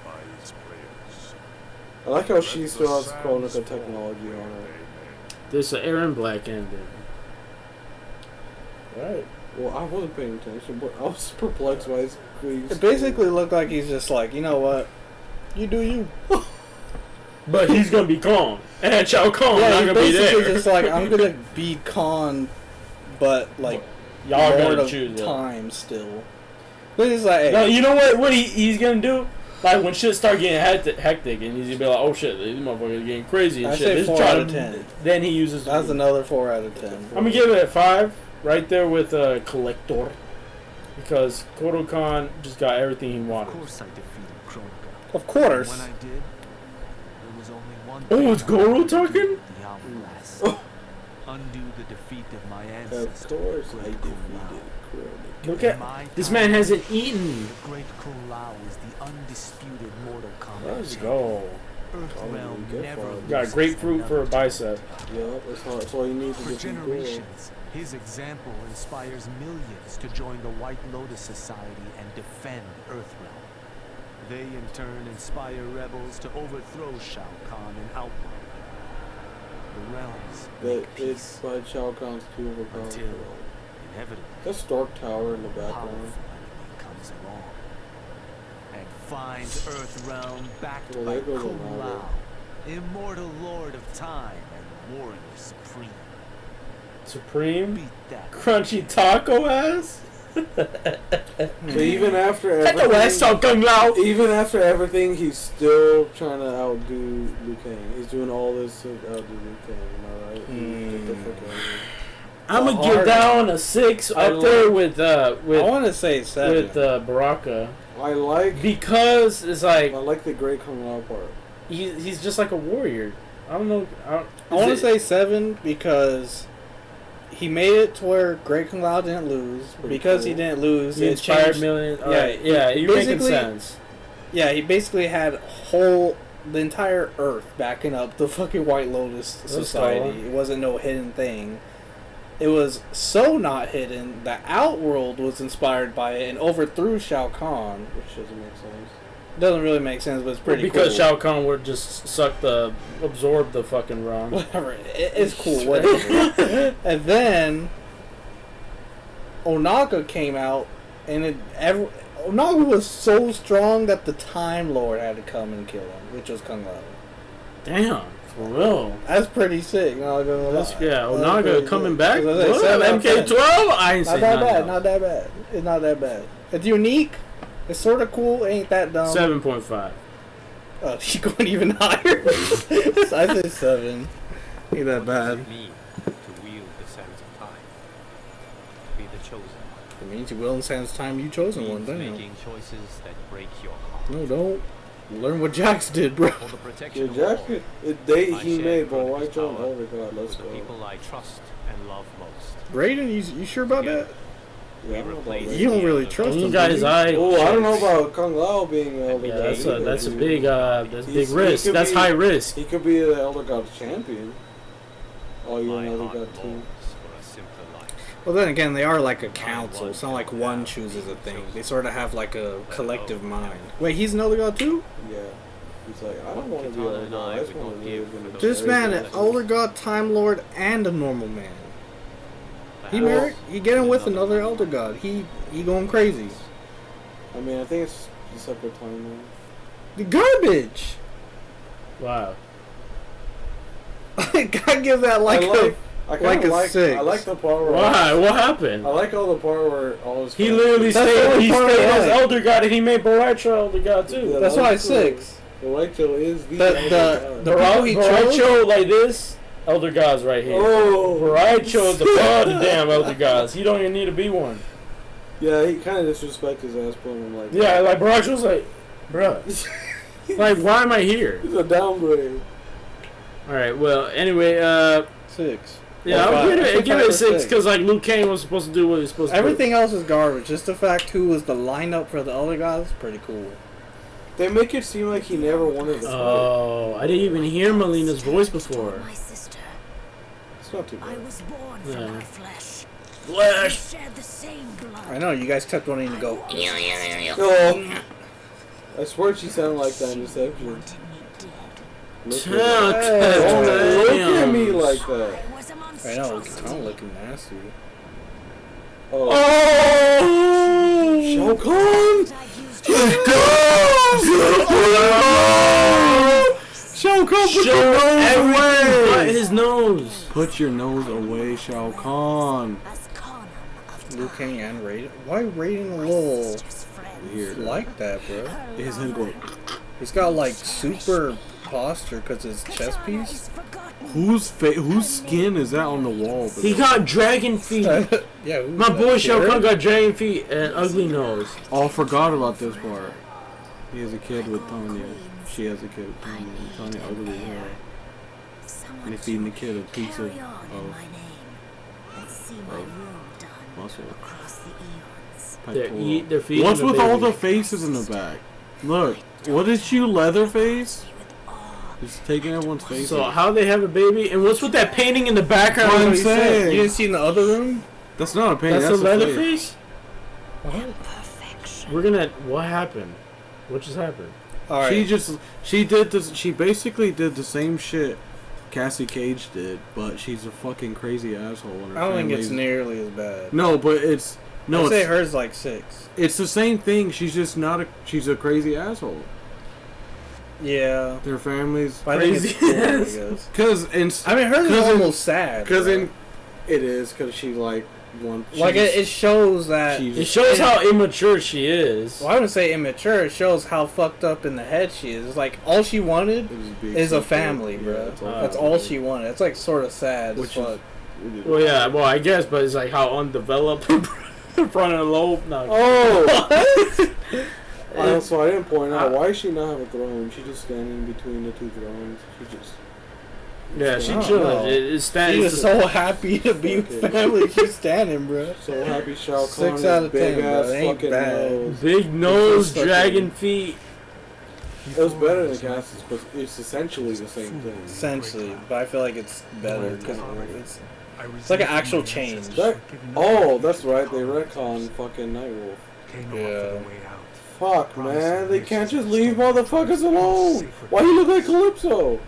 I like how she still has Chronica technology on her. There's an Aaron Black ending. Right. Well, I wasn't paying attention, but I was perplexed by his green. It basically looked like he's just like, you know what? You do you. But he's gonna be Kong. And Shao Kahn Yeah, not he's gonna be basically there. just like, I'm gonna be Khan, but like, y'all more gotta of choose time still. But he's like, hey. No, you know what he's gonna do? Like when shit start getting hectic and he's gonna be like, oh shit, these motherfuckers are getting crazy and I shit. say 4 out of 10. Then he uses. That's another 4 out of 10. I'm gonna give it a 5, right there with Collector, because Kodokan just got everything he wanted. Of course I defeated Kronika. Of course. When I did, there was only one Oh, it's Goro talking? The hourglass. Undo the defeat of my ancestors. Of course I defeated Look at this man hasn't eaten. Great Kung Lao is the undisputed Mortal Kombat. Let's go. Earthrealm never Got a grapefruit for a bicep. Yeah, that's all you need to For defeat Goro. generations, his example inspires millions to join the White Lotus Society and defend Earthrealm. They in turn inspire rebels to overthrow Shao Kahn and outlaw the realms. It's by Shao Kahn's people Until inevitably that's Dark Tower in the a background. powerful enemy comes along and finds Earthrealm backed Well, by there goes Kung Ronaldo. Lao, immortal lord of time and warrior supreme. Supreme? Beat that. Crunchy taco ass? So even after Taco ass Kung Lao. even after everything, he's still trying to outdo Liu Kang. He's doing all this to outdo Liu Kang. Am I right? Get the fuck out of here. I'm gonna give down a 6 up there with I want to say 7. with Baraka. I like Because it's like I like the Great Kung Lao part. he's just like a warrior. I don't know. I want to say 7 because he made it to where Great Kung Lao didn't lose. Because he didn't lose, he it inspired changed. millions. Yeah, You're making sense. Yeah, he basically had the entire Earth backing up the fucking White Lotus Society. It wasn't no hidden thing. It was so not hidden that Outworld was inspired by it and overthrew Shao Kahn. Which doesn't make sense. Doesn't really make sense, but it's pretty because cool. Shao Kahn would just absorb the fucking realm. Whatever. It's cool. Whatever. And then Onaga came out, and Onaga was so strong that the Time Lord had to come and kill him, which was Kung Lao. Damn, for real. That's pretty sick. No, Onaga coming back. What? MK12? I ain't saying not that bad. Not that bad. It's not that bad. It's unique. It's sort of cool. It ain't that dumb. 7.5. Oh, she's going even higher. I said 7. Ain't that bad. What does it mean to wield the sands of time? Be the chosen one. It means you will in Sans time you chosen one, damn. Making choices that break your heart. No, don't. Learn what Jax did, bro. For the protection Yeah, of Jax, all, he made, but why Chronika's don't? power Oh my god, let's with go. the people I trust and love most. Raiden, you sure about that? Yeah, I don't know about that. You don't really trust him. Guys, do you? I don't know about Kung Lao being the Elder God. that's a big big risk. That's high risk. He could be the Elder God's champion. Oh, you're My an Elder heart God too. longs for a simpler Well, then again, they are like a council. It's not like one chooses a thing. They sort of have like a collective mind. Wait, he's an elder god too? Yeah. He's like, I don't want to be elder god. I just want to live. This man, an elder god, time lord, and a normal man. He married. He getting with another elder god. He going crazy. I mean, I think it's a separate timeline. The garbage. Wow. I gotta give that like a 6. I like the part where. Why? What happened? I like all the part where all his. He literally stayed. He stayed as elder god, and he made Borracho elder god too. Yeah, that's why 6. Borracho is the Borracho like this. Elder gods right here. Oh, Borracho is the damn elder gods. He don't even need to be one. Yeah, he kind of disrespects his ass, putting him like. Yeah, like Borracho's like, bruh. Like, why am I here? It's a downgrade. All right. Well, anyway, 6. Yeah, I'll give it a 6 because like Liu Kang was supposed to do what he was supposed to do. Everything else is garbage. Just the fact who was the lineup for the elder gods is pretty cool. They make it seem like he never wanted to fight. Oh, I didn't even hear Melina's voice before. My sister. It's not too bad. I was born from her flesh. Flesh. We shared the same blood. I know, you guys kept wanting to go. Oh, I swear she sounded like that in Deception. Look at me like that. I know, it's kind of looking nasty. Oh! Shao Kahn! Shao Kahn, put your nose away! His nose. Put your nose away, Shao Kahn. Liu Kang and Raiden. Why Raiden a little weird like that, bro? His head going. He's got like super posture because his chest piece. Whose skin is that on the wall? He got dragon feet. Yeah, my boy Shao Kahn got dragon feet and ugly nose. Oh, I forgot about this part. He has a kid with Tanya. She has a kid with Tanya. Tanya ugly hair. And he's feeding the kid a pizza of muscle. They're feeding What's the with baby. all the faces in the back? Look, what is you, Leatherface? Just taking everyone's face. So how they have a baby, and what's with that painting in the background? What I'm saying. You didn't see in the other room? That's not a painting. That's a face. Leatherface. We're gonna. What happened? What just happened? All right. She basically did the same shit Cassie Cage did, but she's a fucking crazy asshole. And I don't think it's nearly as bad. No, but it's no. I'd say hers like 6. It's the same thing. She's just not a. She's a crazy asshole. Yeah. Their families crazy. Because I mean, hers is almost sad. Because it is because she like one. Like it shows that it shows how immature she is. Well, I wouldn't say immature. It shows how fucked up in the head she is. It's like all she wanted is a family, bro. That's all she wanted. It's like sort of sad. Which is, well, yeah. Well, I guess, but it's like how undeveloped frontal lobe. No. Oh. So I didn't point out why does she not have a throne? She's just standing between the two thrones. She chilling. She's just so happy to be with family. She's standing, bro. So happy Shao Kahn. 6 out of 10, big bro. ass It ain't fucking bad. nose. Big nose, dragon feet. It was better than Cassie's, but it's essentially the same thing. Essentially, but I feel like it's better because it's like an actual change. That's right. They retcon fucking Nightwolf. Yeah. Fuck, man. They can't just leave motherfuckers alone. Why you look like Calypso?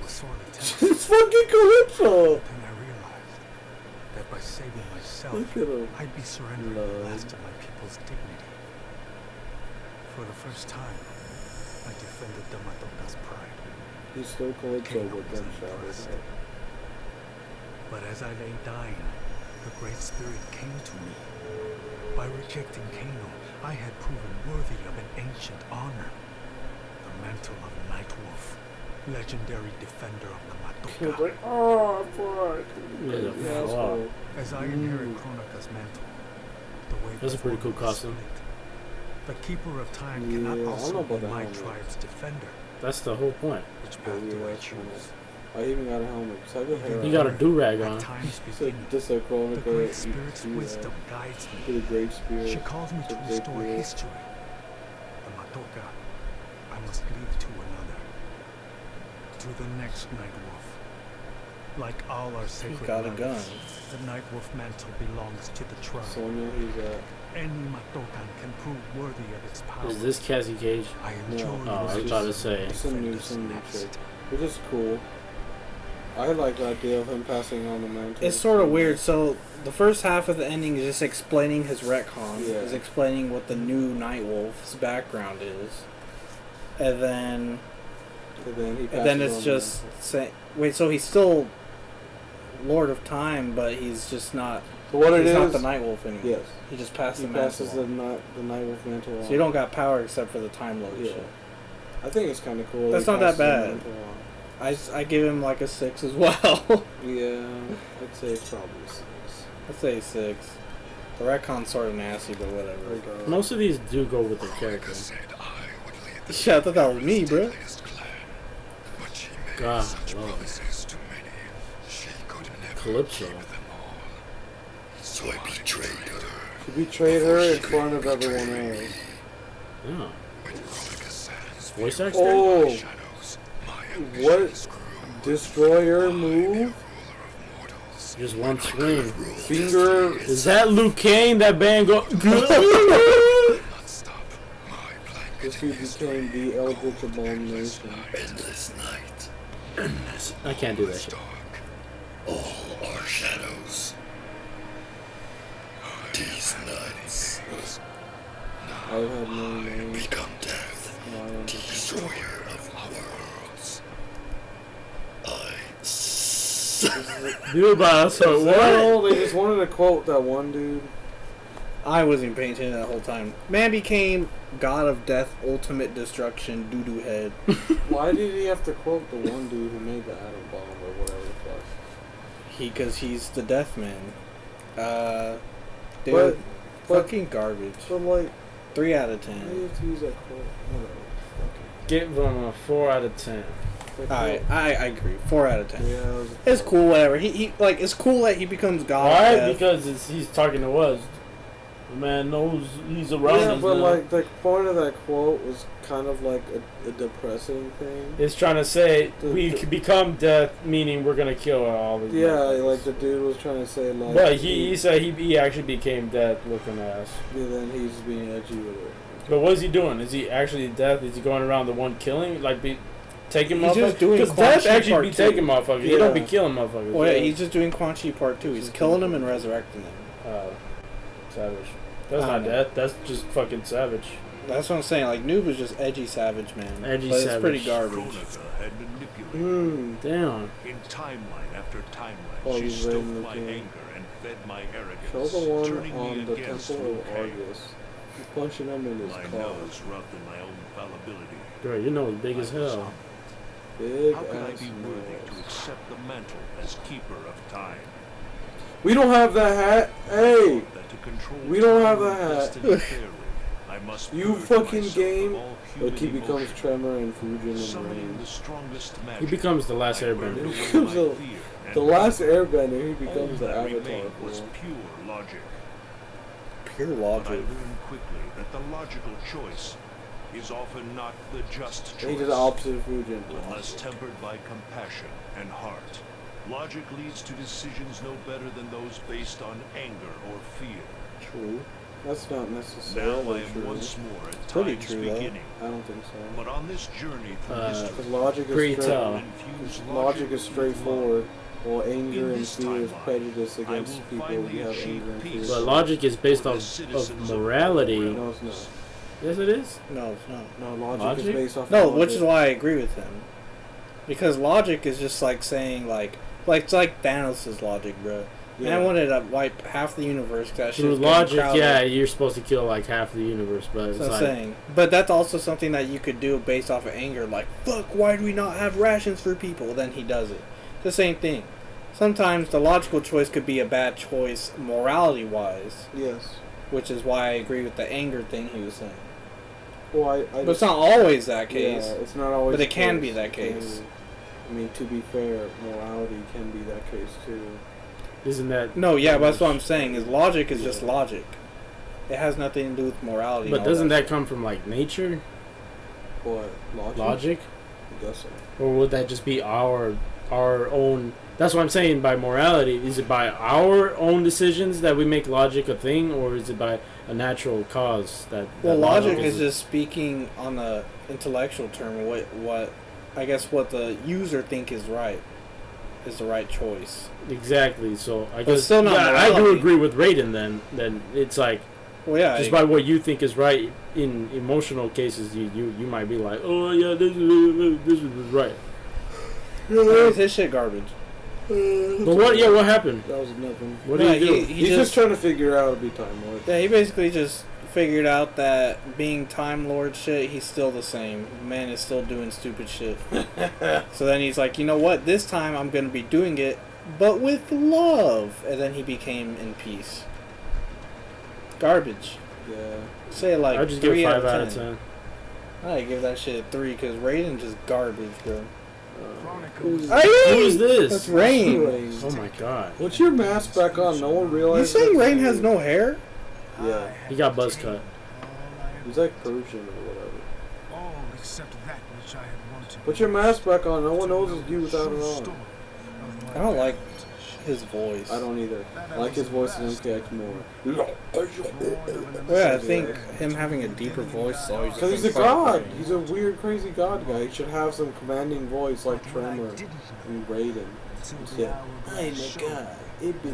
It's fucking Calypso. Then I realized that by saving myself, Look at him. I'd be surrendering the last of my people's dignity. For the first time, I defended the Matoka's pride. He's still Calypso with them shadows. But as I lay dying, the Great Spirit came to me. By rejecting Kano, I had proven worthy of an ancient honor. The mantle of Nightwolf, legendary defender of the Matoka. Oh, fuck. As I inherit Kronika's mantle, the way That's a pretty cool costume. The Keeper of Time cannot also be my tribe's defender. That's the whole point. Which path do I choose? I even got a helmet. So I got hair. You got a do-rag on. Just a Chronica. The Great Spirit's wisdom guides me. To the Great Spirit. She calls me to restore history. The Matoka, I must leave to another. To the next Nightwolf. Like all our sacred got a rights, gun. the Nightwolf mantle belongs to the tribe. Sonya, he's at. Any Matokan can prove worthy of its power. Is this Cassie Cage? I enjoy Oh, I was this about to say. It's a new chick, which is cool. I like the idea of him passing on the mantle. It's sort of weird. So the first half of the ending is just explaining his retcon. Yeah. Is explaining what the new Nightwolf's background is, and then he passes then it's on just saying, wait, so he's still Lord of Time, but he's just not. So what it he's is? not the Nightwolf anymore. Yes. He just passes He the passes mantle. the Nightwolf mantle on. So you don't got power except for the Time Lord Yeah. shit. I think it's kind of cool. That's he not that passes the bad. mantle on. I give him like a 6 as well. Yeah, I'd say it's probably 6. I'd say 6. The retcon's sort of nasty, but whatever. Most of these do go with their character. Shit, I thought that was me, bro. God, love it. Calypso. So I betrayed her. He betrayed her in front of everyone else. Yeah. Voice actor? Oh! What? Destroyer move? Just one swing. Finger. Is that Liu Kang? That band go. This dude became the Eldritch Abomination. Endless night. I can't do that shit. All our shadows. These nights. I have no name. Become death. Destroyer of worlds. Dude, but so what? No, they just wanted to quote that one dude. I wasn't paying attention that whole time. Man became God of Death, Ultimate Destruction, Doo-Doo Head. Why did he have to quote the one dude who made the atom bomb or whatever the fuck? Because he's the Death Man. Dude, fucking garbage. But like, 3 out of why do 10. you have to use that quote? Whatever. Give him a 4 out of 10. Alright, I agree. 4 out of 10. Yeah, it's cool, whatever. He like, it's cool that he becomes God of Why? Death. Because he's talking to us. The man knows he's around yeah, us but now. like the point of that quote was kind of like a depressing thing. It's trying to say we could become death, meaning we're gonna kill all these. Yeah, like the dude was trying to say like. But he said he actually became death looking ass. Yeah, then he's being edgy with it. But what is he doing? Is he actually death? Is he going around the one killing? Like taking He's motherfuckers? just doing Because death Quan Chi actually Part be 2. taking motherfuckers. Yeah. He don't be killing motherfuckers. Well, yeah, he's just doing Quan Chi Part 2. He's killing them and resurrecting them. Savage. That's not death. That's just fucking savage. That's what I'm saying. Like, Noob is just edgy savage, man. Edgy but savage. it's pretty garbage. Kronika had manipulated. Damn. In timeline after timeline, Oh, she he's stoked raiding the my king. anger and fed my arrogance, Show the one turning on me the against Temple Liu of Kang. Argus. He's punching him in his My car. nose rubbed in my own fallibility. Bro, you know it's big as hell. Big How could I ass be worthy nose. to accept the mantle as keeper of time? We don't have that hat. Hey, That to control we don't time have and that hat. destiny fairly, I must You purge fucking myself game. of all Look, he human becomes emotion, Tremor and Fujin and summoning Rain. the strongest He magic. becomes the last I airbender. burned He away becomes my the- fear and The last hatred. Airbender, he All becomes the that Avatar. remained was bro. pure logic. Pure But I logic. learned quickly that the logical choice is often not the just He choice, did the opposite of Fujin. unless tempered by compassion and heart. Logic leads to decisions no better than those based on anger or fear. True. That's not Now necessarily I am true. once more at Pretty time's true, though. beginning. I don't think so. But on this journey through history, Because logic Pretty is straight. tough. infuse Logic is straightforward. While anger In and this fear is timeline, prejudice I against will people finally who have achieve anger and fear. peace. But logic is based For the off citizens of of all morality. realms. No, it's not. Yes, it is. No, it's not. No, logic Logic? is based off. No, of which is logic. why I agree with him. Because logic is just like saying, like it's like Thanos' logic, bro. Yeah. Man wanted to wipe half the universe. That Through shit's getting logic, crowded. yeah, you're supposed to kill like half the universe, but it's That's what I'm like saying. But that's also something that you could do based off of anger. Like, fuck, why do we not have rations for people? Then he does it. It's the same thing. Sometimes the logical choice could be a bad choice morality-wise. Yes. Which is why I agree with the anger thing he was saying. Well, I But it's not always that case. Yeah, it's not always. But it the can case. be that It can case. be. I mean, to be fair, morality can be that case too. isn't that No, yeah, but that's what I'm saying. Is logic is just logic. It has nothing to do with morality. But and all doesn't that shit. come from like nature? What logic? Logic? I guess so. Or would that just be our our own. That's what I'm saying by morality. Is it by our own decisions that we make logic a thing, or is it by a natural cause that? Well, logic is just speaking on a intellectual term. What I guess what the user think is right is the right choice. Exactly. So I guess still not I do agree with Raiden. Then it's like, well, yeah, just by what you think is right. In emotional cases, you might be like, oh yeah, this is right. His shit garbage. But what? Yeah, what happened? That was nothing. What did he do? He's just trying to figure out how to be Time Lord. Yeah, he basically just figured out that being Time Lord shit, he's still the same. Man is still doing stupid shit. So then he's like, you know what? This time I'm gonna be doing it, but with love. And then he became in peace. Garbage. Yeah. Say like I'll just 3 give it 5 out of 10. I give that shit a 3 because Raiden just garbage, bro. Who is this? That's Rain. Oh my god. What's your mask back on? No one realized. You saying Rain has no hair? Yeah. He got buzz cut. He's like Persian or whatever. All except that which I had wanted. Put your mask back on. No one knows it's you without it on. I don't like his voice. I don't either. I like his voice in MKX more. Yeah, I think him having a deeper voice is always because he's a god. He's a weird, crazy god guy. He should have some commanding voice like Tremor and Raiden. Yeah. I'm a god. Shut the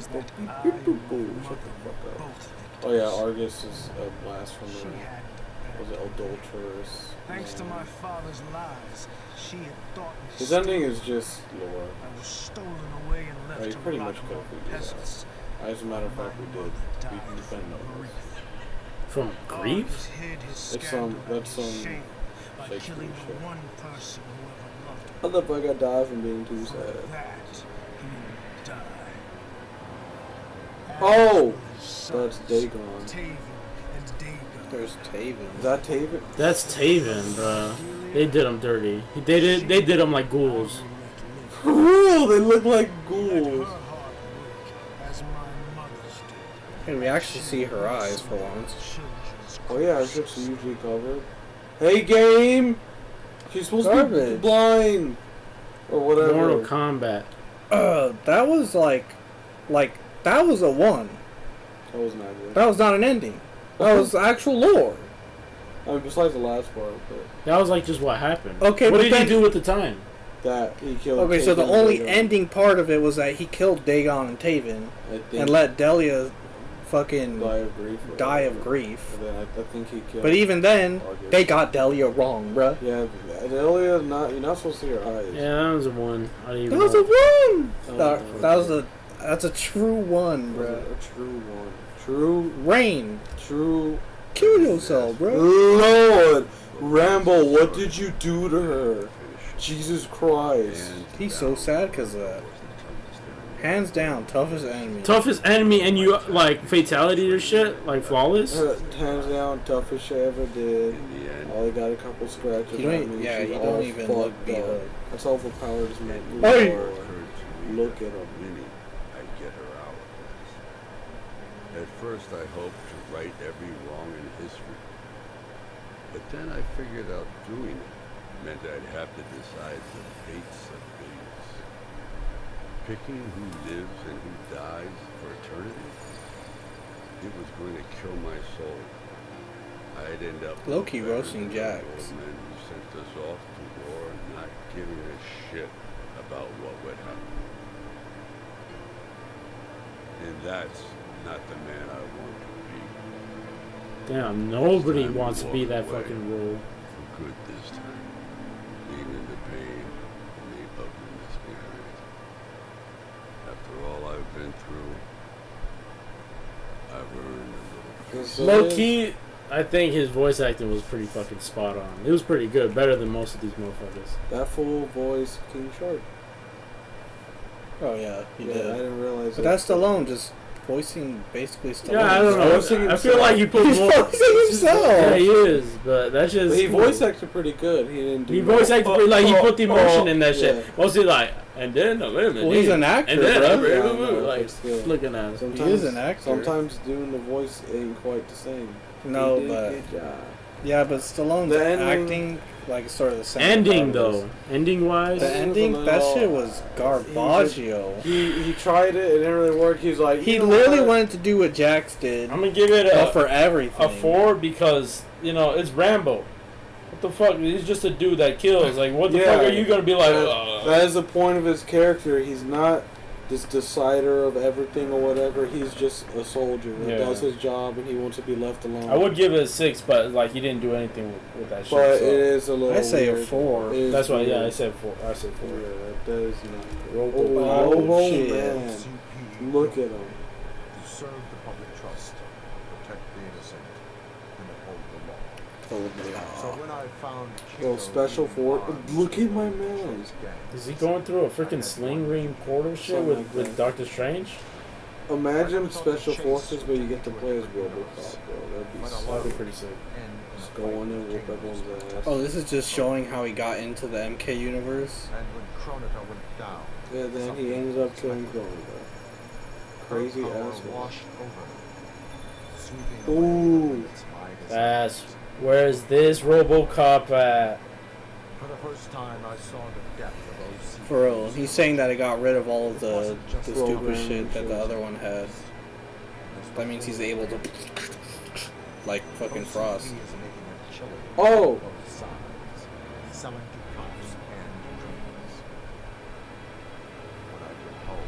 fuck up. Oh yeah, Argus is a blasphemy. Was it adulterous? Thanks to my father's lies, she had thought me. His ending is just lore. I was stolen away and left You to pretty rot much could have figured that. As a matter of fact, we did. We can defend those. From grief? That's some shake shit. Motherfucker died from being too sad. Oh! That's Dagon. There's Taven. Is that Taven? That's Taven, bro. They did him dirty. They did him like ghouls. For real, they look like ghouls. And we actually see her eyes for once. Oh yeah, her shit's usually covered. Hey game! She's supposed to be blind! Or whatever. Mortal Kombat. That was that was a 1. That was not good. That was not an ending. That was actual lore. I mean, besides the last part, but... That was like just what happened. Okay, what did he do at the time? That he killed. Okay, so the Taven only Dagon. ending part of it was that he killed Dagon and Taven and let Delia fucking die of grief. And then I think he killed. But even then, Argus. they got Delia wrong, bruh. Yeah, Delia, you're not supposed to see her eyes. Yeah, that was a 1. That was a 1! That's a true 1, bruh. A true 1. True. Rain. True. Kill yourself, bro. Lord! Rambo, what did you do to her? Jesus Christ. He's so sad because of that. Hands down, toughest enemy. Toughest enemy, and you like fatality or shit, like flawless. Hands down, toughest she ever did. Only got a couple scratches. You don't even look beat up. That's overpowered as man. Hey. Look at him. I get her out. At first I hoped to right every wrong in history. But then I figured out doing it meant I'd have to decide the fates of things. Picking who lives and who dies for eternity, it was going to kill my soul. I'd end up low-key roasting Jax. Men who sent us off to war, not giving a shit about what would happen. And that's not the man I want to be. Damn, nobody wants to be that fucking role. For good this time. Leaving the pain and the ugliness behind. After all I've been through, I've earned a little. Low key, I think his voice acting was pretty fucking spot on. It was pretty good, better than most of these motherfuckers. That full voice, King Shark. Oh yeah, he did. I didn't realize. But that's Stallone just voicing basically Stallone. Yeah, I don't know. I feel like he put He's more. voicing himself. Yeah, he is, but that's just. But he voice acted pretty good. He didn't do. He voice acted pretty, like he put the emotion in that shit. Mostly like, and then well, he's an actor, and then bro. like looking at him. He is an actor. Sometimes doing the voice ain't quite the same. No, he did but a good job. Yeah, but Stallone's acting like sort of the same. Ending though, ending wise, the ending that shit was garbaggio. He tried it, it didn't really work. He was like, he literally wanted to do what Jax did. I'm gonna give it for everything a 4 because it's Rambo. What the fuck? He's just a dude that kills. Like, what the fuck are you gonna be like? That is the point of his character. He's not this decider of everything or whatever. He's just a soldier that does his job and he wants to be left alone. I would give it a 6, but like he didn't do anything with that shit. But so. it is a little. I say weird. a 4. That's why. Yeah, I said 4. I said 4. Yeah, that is not. Oh shit! Man. Look at him. To serve the public trust, protect the innocent, and uphold the law. So when I found Well, special for look at my man. Is he going through a freaking sling ring portal shit with Doctor Strange? Imagine special forces, but you get to play as Robocop, bro. That'd be pretty sick. Just go in and whoop everyone's ass. Oh, this is just showing how he got into the MK universe. And when Kronika went down, Yeah, then he ends up killing Kronika. Crazy asshole. Ooh. That's where's this RoboCop at? For the first time, I saw the depth of OC. For real, he's saying that he got rid of all of the stupid shit that the other one had. That means he's able to, like fucking Frost. Oh! Selling to cops and criminals. When I get home,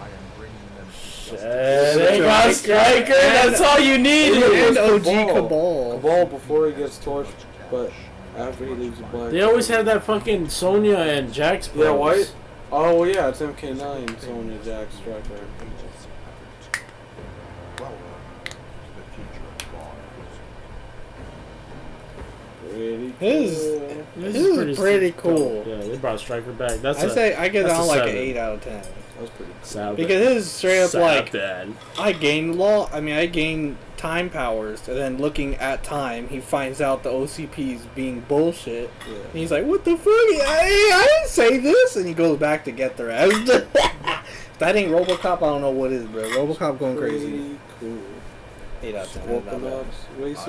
I am bringing them to justice. They got Striker, that's all you need! And OG Cabal. Cabal before he gets torched, but after he leaves the black. They always have that fucking Sonya and Jax pose. Yeah, White? Oh, well, yeah, it's MK9, Sonya, Jax, Striker. Welcome to the future of law enforcement. This is pretty cool. Yeah, they brought Striker back. That's I give that like an 8 out of 10. That was pretty cool. Sad because it is straight up like bad. I gain time powers, and then looking at time, he finds out the OCP is being bullshit. Yeah. And he's like, "What the fuck? I didn't say this," and he goes back to get their ass. If that ain't RoboCop, I don't know what is, bro. RoboCop going crazy. Cool. 8 out of 10. I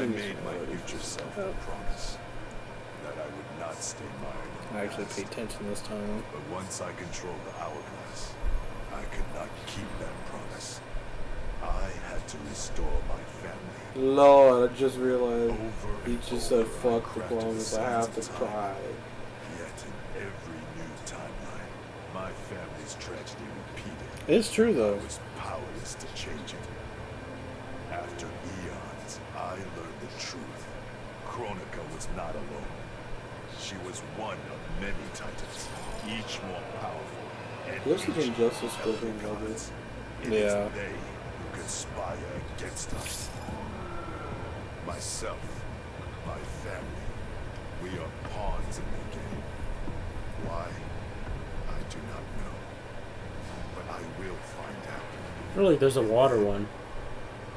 made my future self a promise that I would not stay mired. I actually paid attention this time. But once I controlled the hourglass, I could not keep that promise. I had to restore my family. Lord, I just realized he just said fuck the promise. I have to cry. Yet in every new timeline, my family's tragedy repeated. It's true though. I was powerless to change it. After eons, I learned the truth. Kronika was not alone. She was one of many titans, each more powerful. And Looks like Injustice still being lovely. It is they who conspire against us. Myself, my family, we are pawns in the game. Why? I do not know. But I will find out. Really, there's a water one.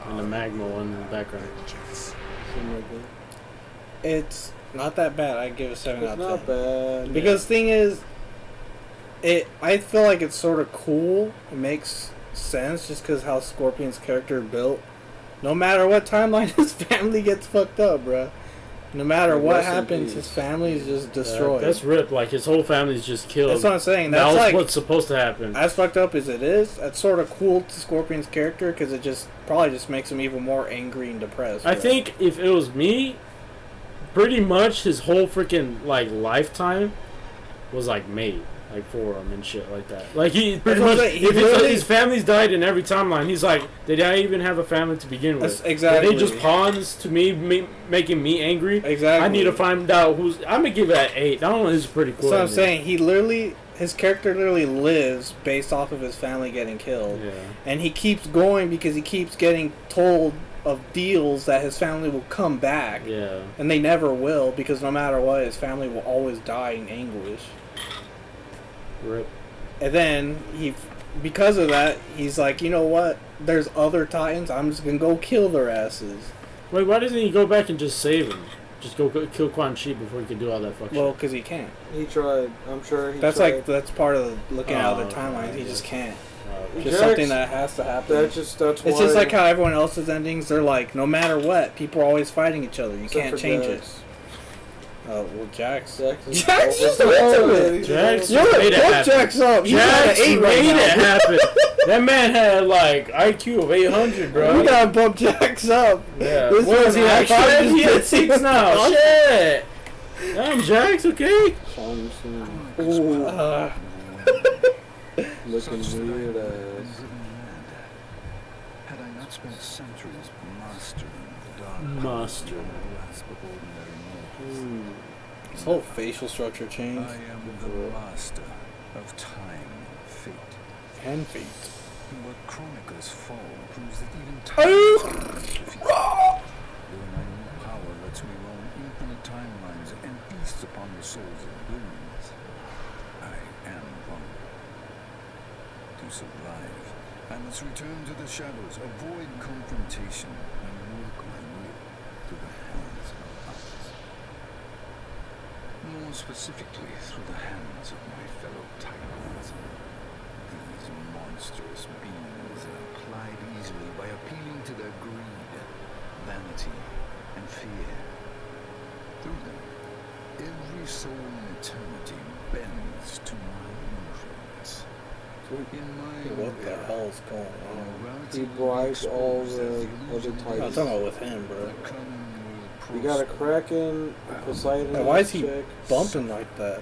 And a magma one in the background. It's not that bad. I give it 7 out of 10. It's not bad. Because thing is, I feel like it's sort of cool. It makes sense just because how Scorpion's character built. No matter what timeline, his family gets fucked up, bruh. No matter what happens, his family is just destroyed. That's ripped. Like, his whole family's just killed. That's what I'm saying. That's like what's supposed to happen. As fucked up as it is, that's sort of cool to Scorpion's character because it just probably just makes him even more angry and depressed. I think if it was me, pretty much his whole freaking like lifetime was like made. Like for him and shit like that. Like he pretty much, his family's died in every timeline. He's like, did I even have a family to begin with? Exactly. Are they just pawns to me, making me angry? Exactly. I need to find out who's. I'm gonna give it an 8. That one is pretty cool. So I'm saying his character literally lives based off of his family getting killed, and he keeps going because he keeps getting told of deals that his family will come back. Yeah. And they never will because no matter what, his family will always die in anguish. Rip. And then because of that, he's like, you know what? There's other Titans. I'm just gonna go kill their asses. Wait, why doesn't he go back and just save him? Just go kill Quan Chi before he can do all that fuck shit. Well, because he can't. He tried. I'm sure he that's tried. Like that's part of looking at other timelines. He just can't. Just something that has to happen. That's why. It's just like how everyone else's endings, they're like, no matter what, people are always fighting each other. You can't change it. Oh, well, Jax is the ultimate. Jax made Jax up. Jax made it happen. That man had like IQ of 800, bro. We gotta bump Jax up. Yeah. What is he at 5? He at 6 now. Shit. Damn, Jax, okay? Looking weird ass. Had I not spent centuries mastering the dark grasp of ordinary mortals. His whole facial structure changed. I am the master of time and fate. And fate. What Chronica's fall proves that even time is defeated. Though my new power lets me roam infinite timelines and feast upon the souls of billions, I am vulnerable. To survive, I must return to the shadows, avoid confrontation, and work my way through the hands of others. More specifically, through the hands of my fellow titans. These monstrous beings are applied easily by appealing to their greed, vanity, and fear. Through them, every soul in eternity bends to my influence. What the hell's going on? He bribed all the other titans. I'm talking about with him, bro. You got a Kraken, Poseidon. Now, why is he bumping like that?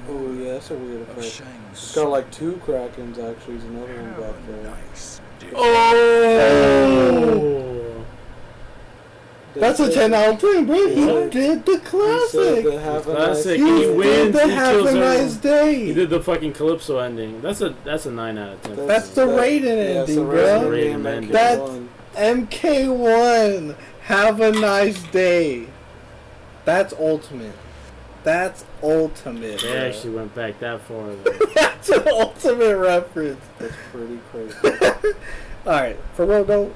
Oh yeah, that's a weird effect. It's got like 2 Krakens actually. There's another one back there. Oh! That's a 10 out of 10, bro. He did the classic. Classic. He wins. The Have a Nice Day. He did the fucking Calypso ending. That's a 9 out of 10. That's the Raiden ending, bro. That's MK11. Have a Nice Day. That's ultimate. That's ultimate. They bro. actually went back that far. That's an ultimate reference. That's pretty crazy. Alright, for real though,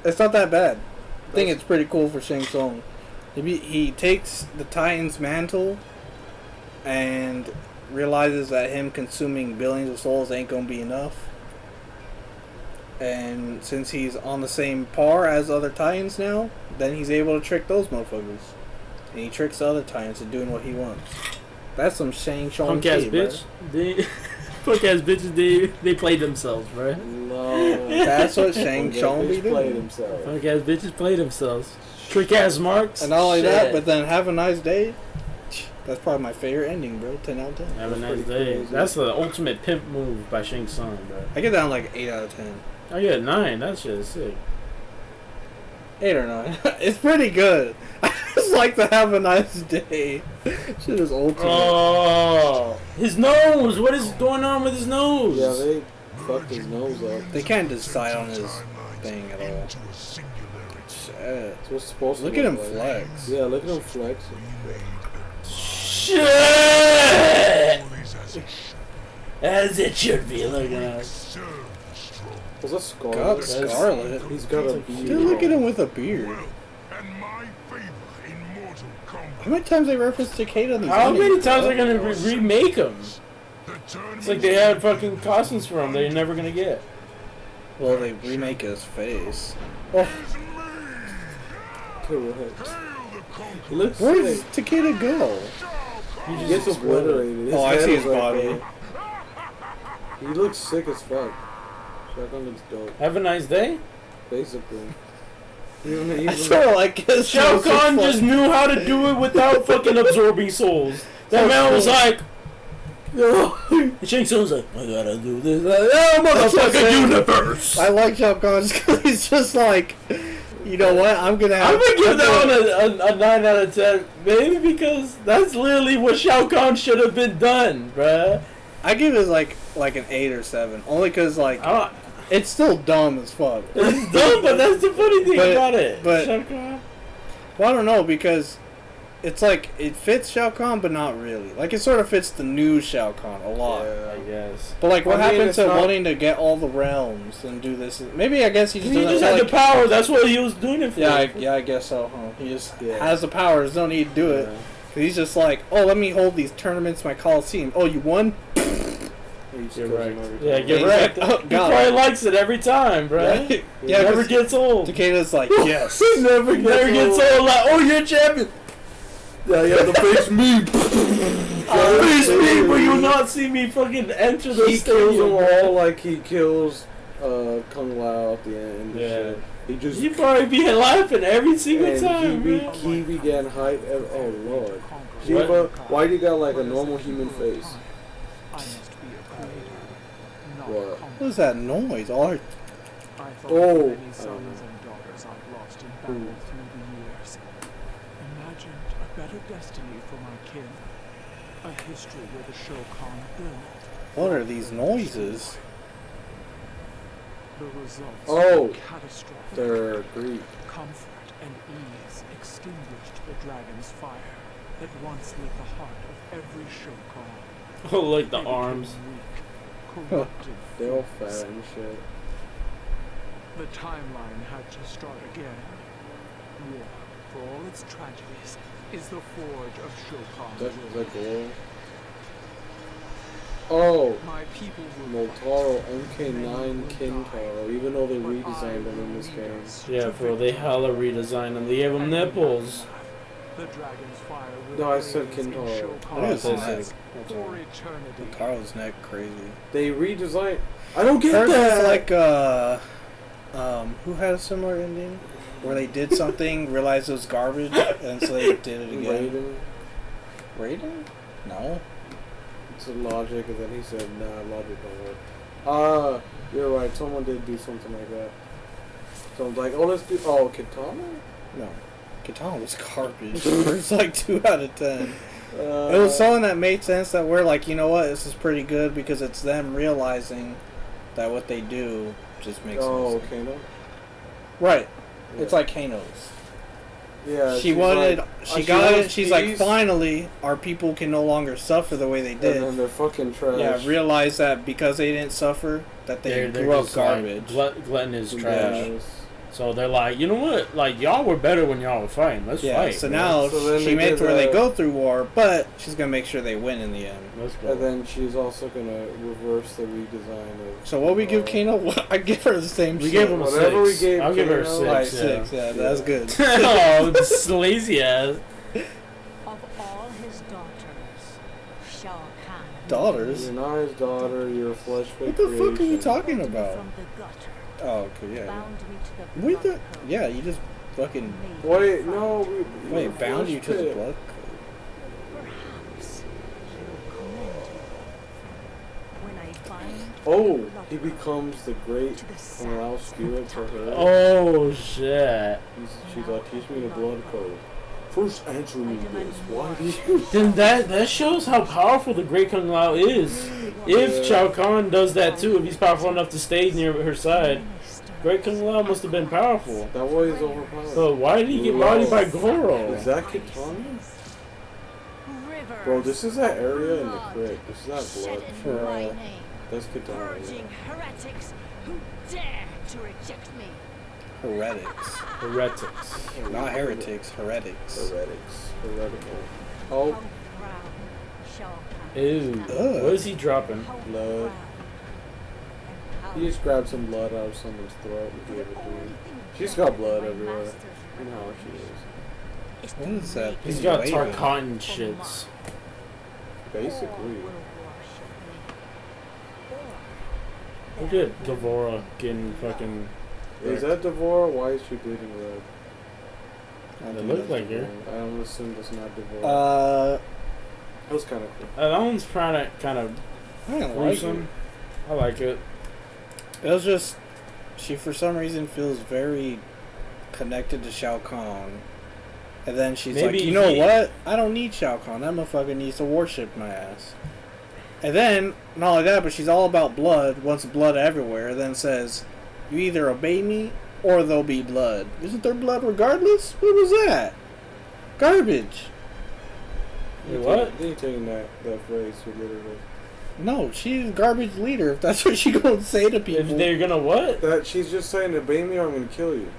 it's not that bad. I think it's pretty cool for Shang Tsung. He takes the Titan's mantle and realizes that him consuming billions of souls ain't gonna be enough. And since he's on the same par as other Titans now, then he's able to trick those motherfuckers. And he tricks the other Titans into doing what he wants. That's some Shang Tsung punk ass bitch. Punk ass bitches, they played themselves, bro. No. That's what Shang Tsung be doing. Played himself. Punk ass bitches play themselves. Trick ass marks. And not only that, but then Have a Nice Day. That's probably my favorite ending, bro. 10 out of 10. Have a nice day. Crazy. That's the ultimate pimp move by Shang Tsung, bro. I get down like 8 out of 10. I get 9. That shit is sick. 8 or 9. It's pretty good. I just like to Have a Nice Day. Shit is ultimate. Oh, his nose. What is going on with his nose? Yeah, they fucked his nose up. They can't decide on his thing at all. Shit. What's supposed to look at him flex. Yeah, look at him flex. Shit! As it should be looking at. Was that Scarlet? God, Scarlet. He's got a beard. Dude, look at him with a beard. How many times they reference Takeda in these How many endings? times are they gonna remake him? It's like they had fucking costumes for him they're never gonna get. Well, they remake his face. Oh. Correct. Where does Takeda go? He gets obliterated. Oh, I see his body. He looks sick as fuck. Shotgun looks dope. Have a nice day? Basically. I sort of like his Shao Kahn just knew how to do it without fucking absorbing souls. That man was like, Shang Tsung's like, I gotta do this. Oh, motherfucker, universe! I like Shao Kahn because he's just like, you know what? I'm gonna give that one a 9 out of 10, maybe because that's literally what Shao Kahn should have been done, bruh. I give it like an 8 or 7, only because like it's still dumb as fuck. It's dumb, but that's the funny thing about it. But Shao Kahn. Well, I don't know because it's like it fits Shao Kahn, but not really. Like it sort of fits the new Shao Kahn a lot. Yeah, I guess. But like, what happened to wanting to get all the realms and do this? Maybe I guess he just doesn't had like the power. That's what he was doing it for. Yeah, I guess so. Huh? He just has the powers. Don't need to do it. Cause he's just like, oh, let me hold these tournaments, my Coliseum. Oh, you won? You're right. Yeah, get right. Oh, he probably likes it every time, bro. Yeah, yeah, never gets old. Takeda's like, yes. never gets old. Like, oh, you're champion. Yeah, you have to face me. Face me, but you'll not see me fucking enter the He stadium. kills them all like he kills Kung Lao at the end. Yeah. He probably be laughing every single time. He be getting hype. Oh lord. Shiva, why do you got like a normal human face? What? What is that noise? Oh. Many sons and daughters I've lost in battle through the years. Imagined a better destiny for my kin. A history where the Shokan built. What are these noises? The results catastrophic. They're Greek. Comfort and ease extinguished the dragon's fire that once lit the heart of every Shokan. Oh, like the arms. They're all fat and shit. The timeline had to start again. War, for all its tragedies, is the forge of Shokan. That's like glow. Oh, my people Mortal MK11 Kintaro, even though they redesigned them in this game. Yeah, bro, they hella redesigned them. They gave them nipples. The dragon's fire no, I said Kintaro. What is his neck? For eternity. Kintara's neck crazy. They redesigned. I don't get Hers that. Is like who had a similar ending where they did something, realized it was garbage, and so they did it again. Raiden? No. It's a Logic, and then he said, "Nah, Logic don't work." You're right. Someone did do something like that. So I'm like, oh, let's do. Oh, Katana? No, Katana was garbage. It's like 2 out of 10. It was something that made sense. That we're like, you know what, this is pretty good because it's them realizing that what they do just makes sense. Oh, Kano? Right. Yeah. It's like Kano's. Yeah. She wanted. Like, she got it. She's like, finally, our people can no longer suffer the way they did. And then they're fucking trash. Yeah, realize that because they didn't suffer, that they grew up garbage. Like, glutton is trash. Yeah. So they're like, you know what? Like, y'all were better when y'all were fighting. Let's fight. So now she made it where they go through war, but she's going to make sure they win in the end. And then she's also going to reverse the redesign of... So what we give Kano? I give her the same We gave him a 6. I'll give her a 6. Right, 6, yeah, that's good. Oh, this lazy ass. Of all his daughters, Shao Kahn. Daughters? You're not his daughter, you're a flesh What the fuck are you talking about? From the gutter. Oh, okay, yeah. Bound me to the Wait, yeah, you just fucking... Wait, no. Wait, bound you to the blood? Perhaps he'll commend me. When I find Oh, he becomes the great Lao spirit for her. Oh, shit. She's like, teach me the blood code. First answer me this. Why do you... Then that shows how powerful the Great Kung Lao is. If Shao Kahn does that too, if he's powerful enough to stay near her side, Great Kung Lao must have been powerful. That way he's overpowered. So why did he get bodied by Goro? Is that Katana? Bro, this is that area in the crypt. This is that blood. That's Katana. purging heretics who dare to reject me. Heretics. Not heretics, heretics. Heretical. Oh. Ew. What is he dropping? Blood. He just grabbed some blood out of someone's throat and gave it to him. She's got blood everywhere. You know how she is. What is that? He's got Tarkatan shits. Basically. Look at Devora getting fucking... Is that Devora? Why is she bleeding red? It looked like her. I don't assume that's not Devora. That was kind of cool. That one's kind of I don't gruesome. I like it. It was just, she for some reason feels very connected to Shao Kahn. And then she's like, you know what? I don't need Shao Kahn. That motherfucker needs to worship my ass. And then, not only that, but she's all about blood, wants blood everywhere, and then says, you either obey me, or there'll be blood. Isn't there blood regardless? What was that? Garbage. Wait, what? They taking that phrase literally. No, she's a garbage leader, if that's what she gonna say to people. If they're gonna what? That she's just saying, obey me or I'm gonna kill you.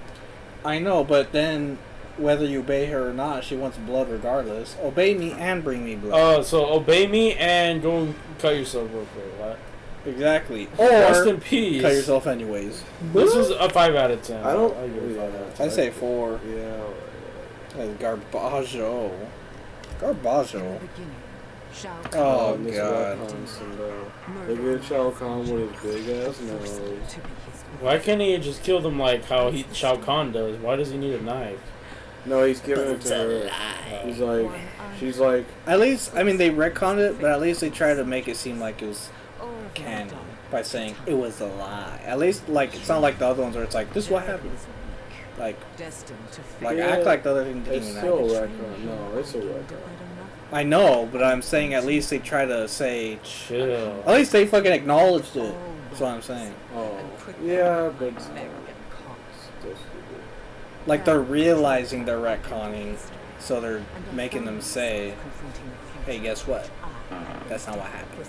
I know, but then, whether you obey her or not, she wants blood regardless. Obey me and bring me blood. Oh, so obey me and go and cut yourself real quick, what? Exactly. Or rest in peace. Cut yourself anyways. This is a 5 out of 10. I don't. I give it a 5 out of 10. I say 4. Yeah. That's Garbaggio. Garbaggio. Oh God. Look at Shao Kahn with his big ass nose. Why can't he just kill them like how Shao Kahn does? Why does he need a knife? No, he's giving it to her. He's like, she's like. At least, I mean, they retconned it, but at least they tried to make it seem like it was canon by saying it was a lie. At least, like, it's not like the other ones where it's like, this is what happened. Like, act like the other thing didn't even happen. It's still a retcon. No, it's a retcon. I know, but I'm saying at least they try to say, chill. At least they fucking acknowledged it. That's what I'm saying. Oh, yeah, but like they're realizing they're retconning, so they're making them say, "Hey, guess what? That's not what happened."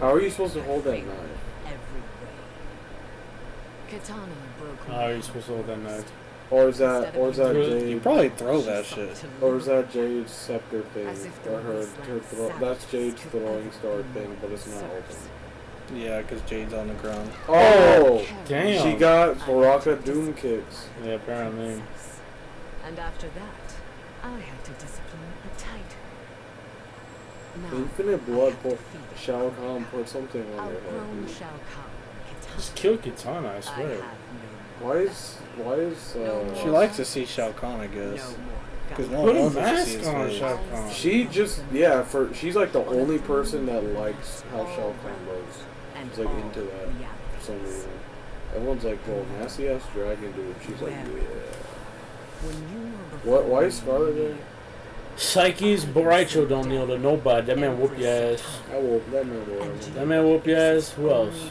How are you supposed to hold that knife? How are you supposed to hold that knife? Or is that Jade? You probably throw that shit. Or is that Jade's scepter thing? Or her that's Jade's throwing star thing, but it's not open. Yeah, because Jade's on the ground. Oh, damn! She got Baraka Doom kicks. Yeah, apparently. And after that, I had to discipline a tight. Infinite Blood put Shao Kahn put something on her head. Just kill Kitana, I swear. Why is she likes to see Shao Kahn, I guess. Because no Put a one wants to see mask his on face. Shao Kahn. She just she's like the only person that likes how Shao Kahn looks. She's like into that for some reason. Everyone's like, "Bro, nasty ass dragon dude." She's like, "Yeah." What? Why is Scarlet there? Psyche's Boraicho don't kneel to nobody. That man whoop your ass. That man whoop your ass. Who else?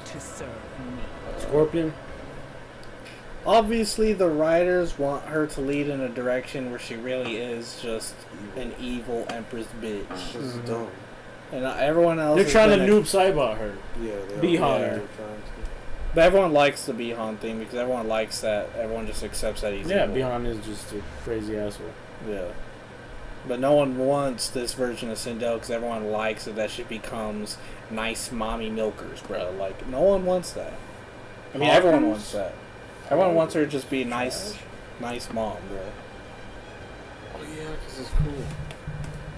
Scorpion. Obviously, the writers want her to lead in a direction where she really is just an evil empress bitch. She's dumb. And everyone else. They're trying to noob Saibot her. Yeah, Bihan her. But everyone likes the Bihan thing because everyone likes that. Everyone just accepts that he's evil. Bihan is just a crazy asshole. Yeah. But no one wants this version of Sindel because everyone likes it that she becomes nice mommy milkers, bro. Like, no one wants that. I mean, everyone wants that. Everyone wants her to just be a nice mom, bro. Oh yeah, because it's cool.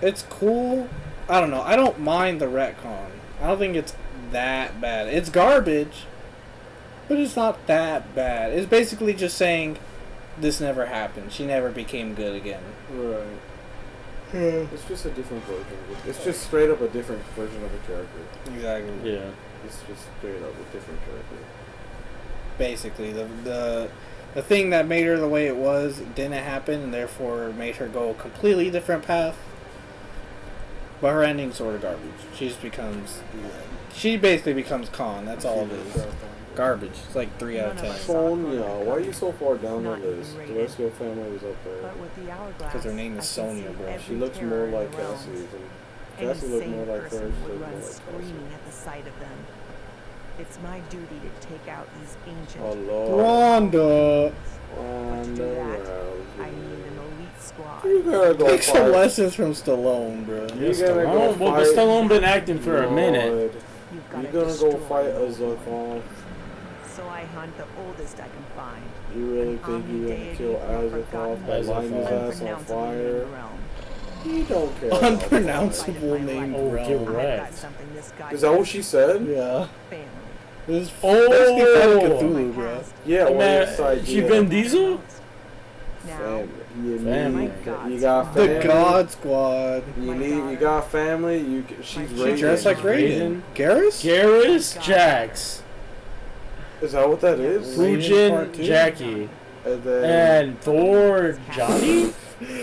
It's cool. I don't know. I don't mind the retcon. I don't think it's that bad. It's garbage, but it's not that bad. It's basically just saying this never happened. She never became good again. Right. It's just a different version of it. It's just straight up a different version of a character. Exactly. Yeah. It's just straight up a different character. Basically, the thing that made her the way it was didn't happen, and therefore made her go a completely different path. But her ending's sort of garbage. She basically becomes Khan. That's all it is. Garbage. It's like 3 out of 10. Sonya, why are you so far down the list? The rest of your family was up there. Because her name is Sonya, bro. She looks more like Cassie. Cassie looked more like her. She looked more like Cassie. At the sight of them. It's my duty to take out these ancient. Oh Lord. Wanda. I need an elite squad. You gotta go Take fight. some lessons from Stallone, bro. You gotta go fight. But Stallone been acting for a minute. You're gonna go fight Azathoth. So I hunt the oldest I can find. You really think you're gonna kill Azathoth by lighting his ass on fire? You don't care. Unpronounceable name. Oh, get wrecked. Is that what she said? Yeah. This is basically Cthulhu, bro. Yeah, she Vin Diesel? Family. You got family. The God Squad. You got family. She's She dressed like Raiden. Garrus Jax. Is that what that is? Fujin Jackie. And Thor Johnny?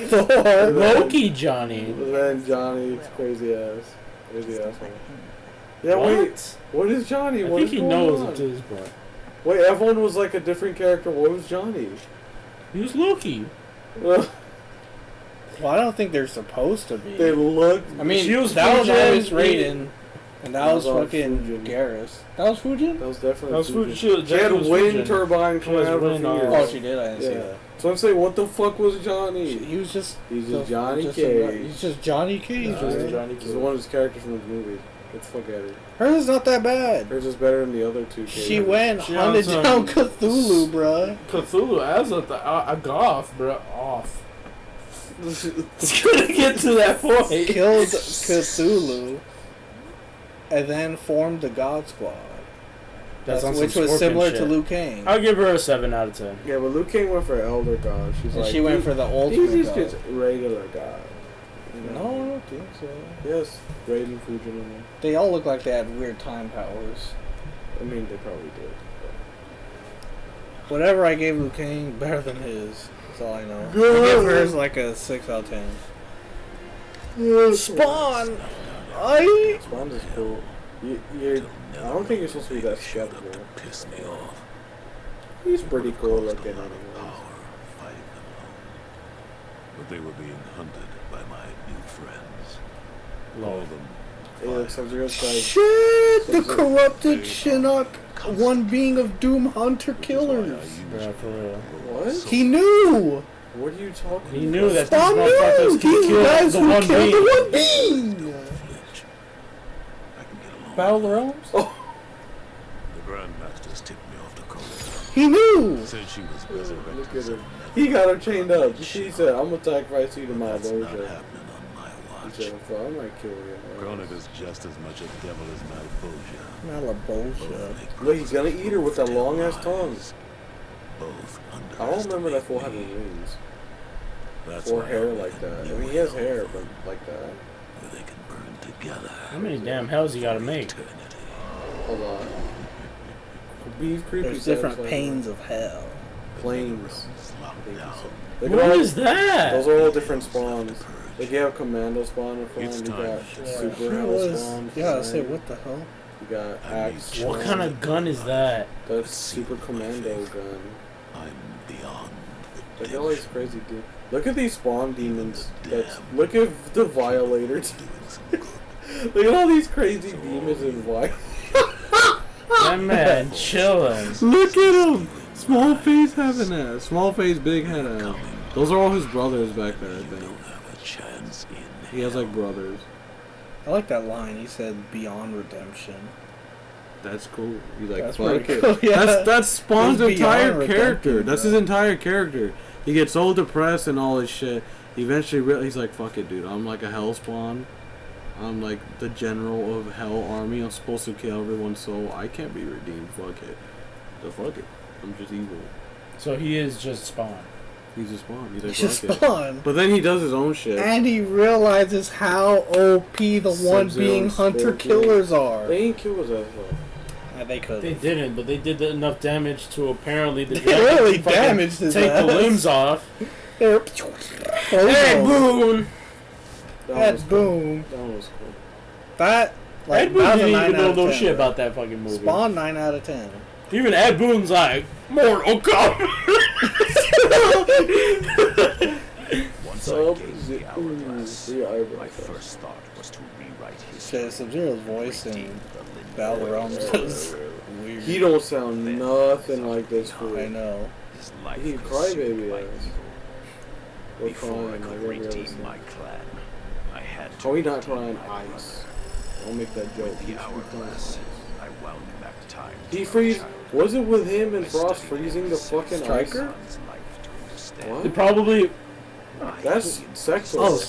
Thor. Loki Johnny. And then Johnny, crazy ass. Crazy asshole. Yeah, What? wait. What is Johnny? I What think is he going knows on? at this point. Wait, everyone was like a different character. What was Johnny? He was Loki. Well, I don't think they're supposed to be. They looked. I mean, She was that was Fujin. always Raiden, and that was fucking Fujin. Garrus. That was Fujin? That was definitely. That was Fujin. Fujin. She had was wind Fujin. turbine She was coming out of her wind, fingers. Oh, she did? I didn't see that. So I'm saying, what the fuck was Johnny? He was just... He's just Johnny Cage. He's just Johnny Cage. Just Johnny He's Cage. one of his characters from the movie. Let's forget it. Hers is not that bad. Hers is better than the other two. She hunted down Cthulhu, bruh. Cthulhu as a goth, bruh. Off. It's gonna get to that point. Killed Cthulhu, and then formed the God Squad. Which was similar to Liu Kang. I'll give her a 7 out of 10. Yeah, but Liu Kang went for Elder God. She went for the ultimate God. Just regular God. No, I don't think so. Yes, Raiden, Fujin. They all look like they had weird time powers. I mean, they probably did. But. Whatever I gave Liu Kang, better than his. That's all I know. I give hers like a 6 out of 10. Spawn! Spawn is cool. I don't think you're supposed to be that skeptical. Piss me off. He's pretty cool looking anyway. But they were being hunted by my new friends. All of them. Yeah, Sub-Zero's guy. Shit! The corrupted Shinnok, one being of Doom Hunter Killers. Yeah, for real. What? He knew! What are you talking about? He knew that Spawn these motherfuckers knew! These guys the who one killed being. the one being! Battle Realms? Oh. The Grandmasters tipped me off the coast. He knew! Said she was resurrected. Look at her. He got her chained up. She said, I'm gonna sacrifice you to my dojo. Not happening on my watch. He said, I might kill you. Kronika's just as much a devil as Malboja. Malboja. Look, he's gonna eat her with that long ass tongue. Both I don't remember that fool having wings. Or hair like that. I mean, he has hair, but like that. They can burn together. How many damn hells you gotta make? A lot. Beef creepy. There's different panes of hell. Planes. What is that? Those are all different spawns. Like you have Commando spawn in front, you got Super Hell spawn. Yeah, I say what the hell? You got Axe. What kind of gun is that? That's Super Commando gun. I'm beyond. Look at all these crazy dudes. Look at these spawn demons. Look at the Violators. Look at all these crazy demons in white. That man chilling. Look at him. Small face having that. Small face, big head ass. Those are all his brothers back there, I think. He has like brothers. I like that line. He said, "Beyond redemption." That's cool. You like that's fuck it. Cool, yeah. That's Spawn's entire character. That's his entire character. He gets so depressed and all this shit. Eventually, he's like, "Fuck it, dude. I'm like a hell spawn. I'm like the general of hell army. I'm supposed to kill everyone, so I can't be redeemed. Fuck it. So fuck it. I'm just evil." So he is just Spawn. He's just Spawn. He's like, just fuck Spawn. It. But then he does his own shit. And he realizes how OP the one being hunter killers are. They ain't kill his ass though. They could. They didn't, but they did enough damage to apparently the they really damaged his take ass. the limbs off. Hey, Boone! That's Boom. That was cool. That, like, Ed Boon didn't even know no shit about that fucking movie. Spawn 9 out of 10. Even Ed Boon's like, Mortal Kombat! Once I gained the hourglass, my first thought was to rewrite history. Sub-Zero's voice in Battle Realms is weird. He don't sound nothing like this fool. I know. He crybaby ass. Before I could redeem my clan, I had to. Oh, he not crying ice. I'll make that joke. With the hourglass, I wound back time. He freeze. Was it with him and Frost freezing the fucking Striker? What? They probably. That's sexual. Oh,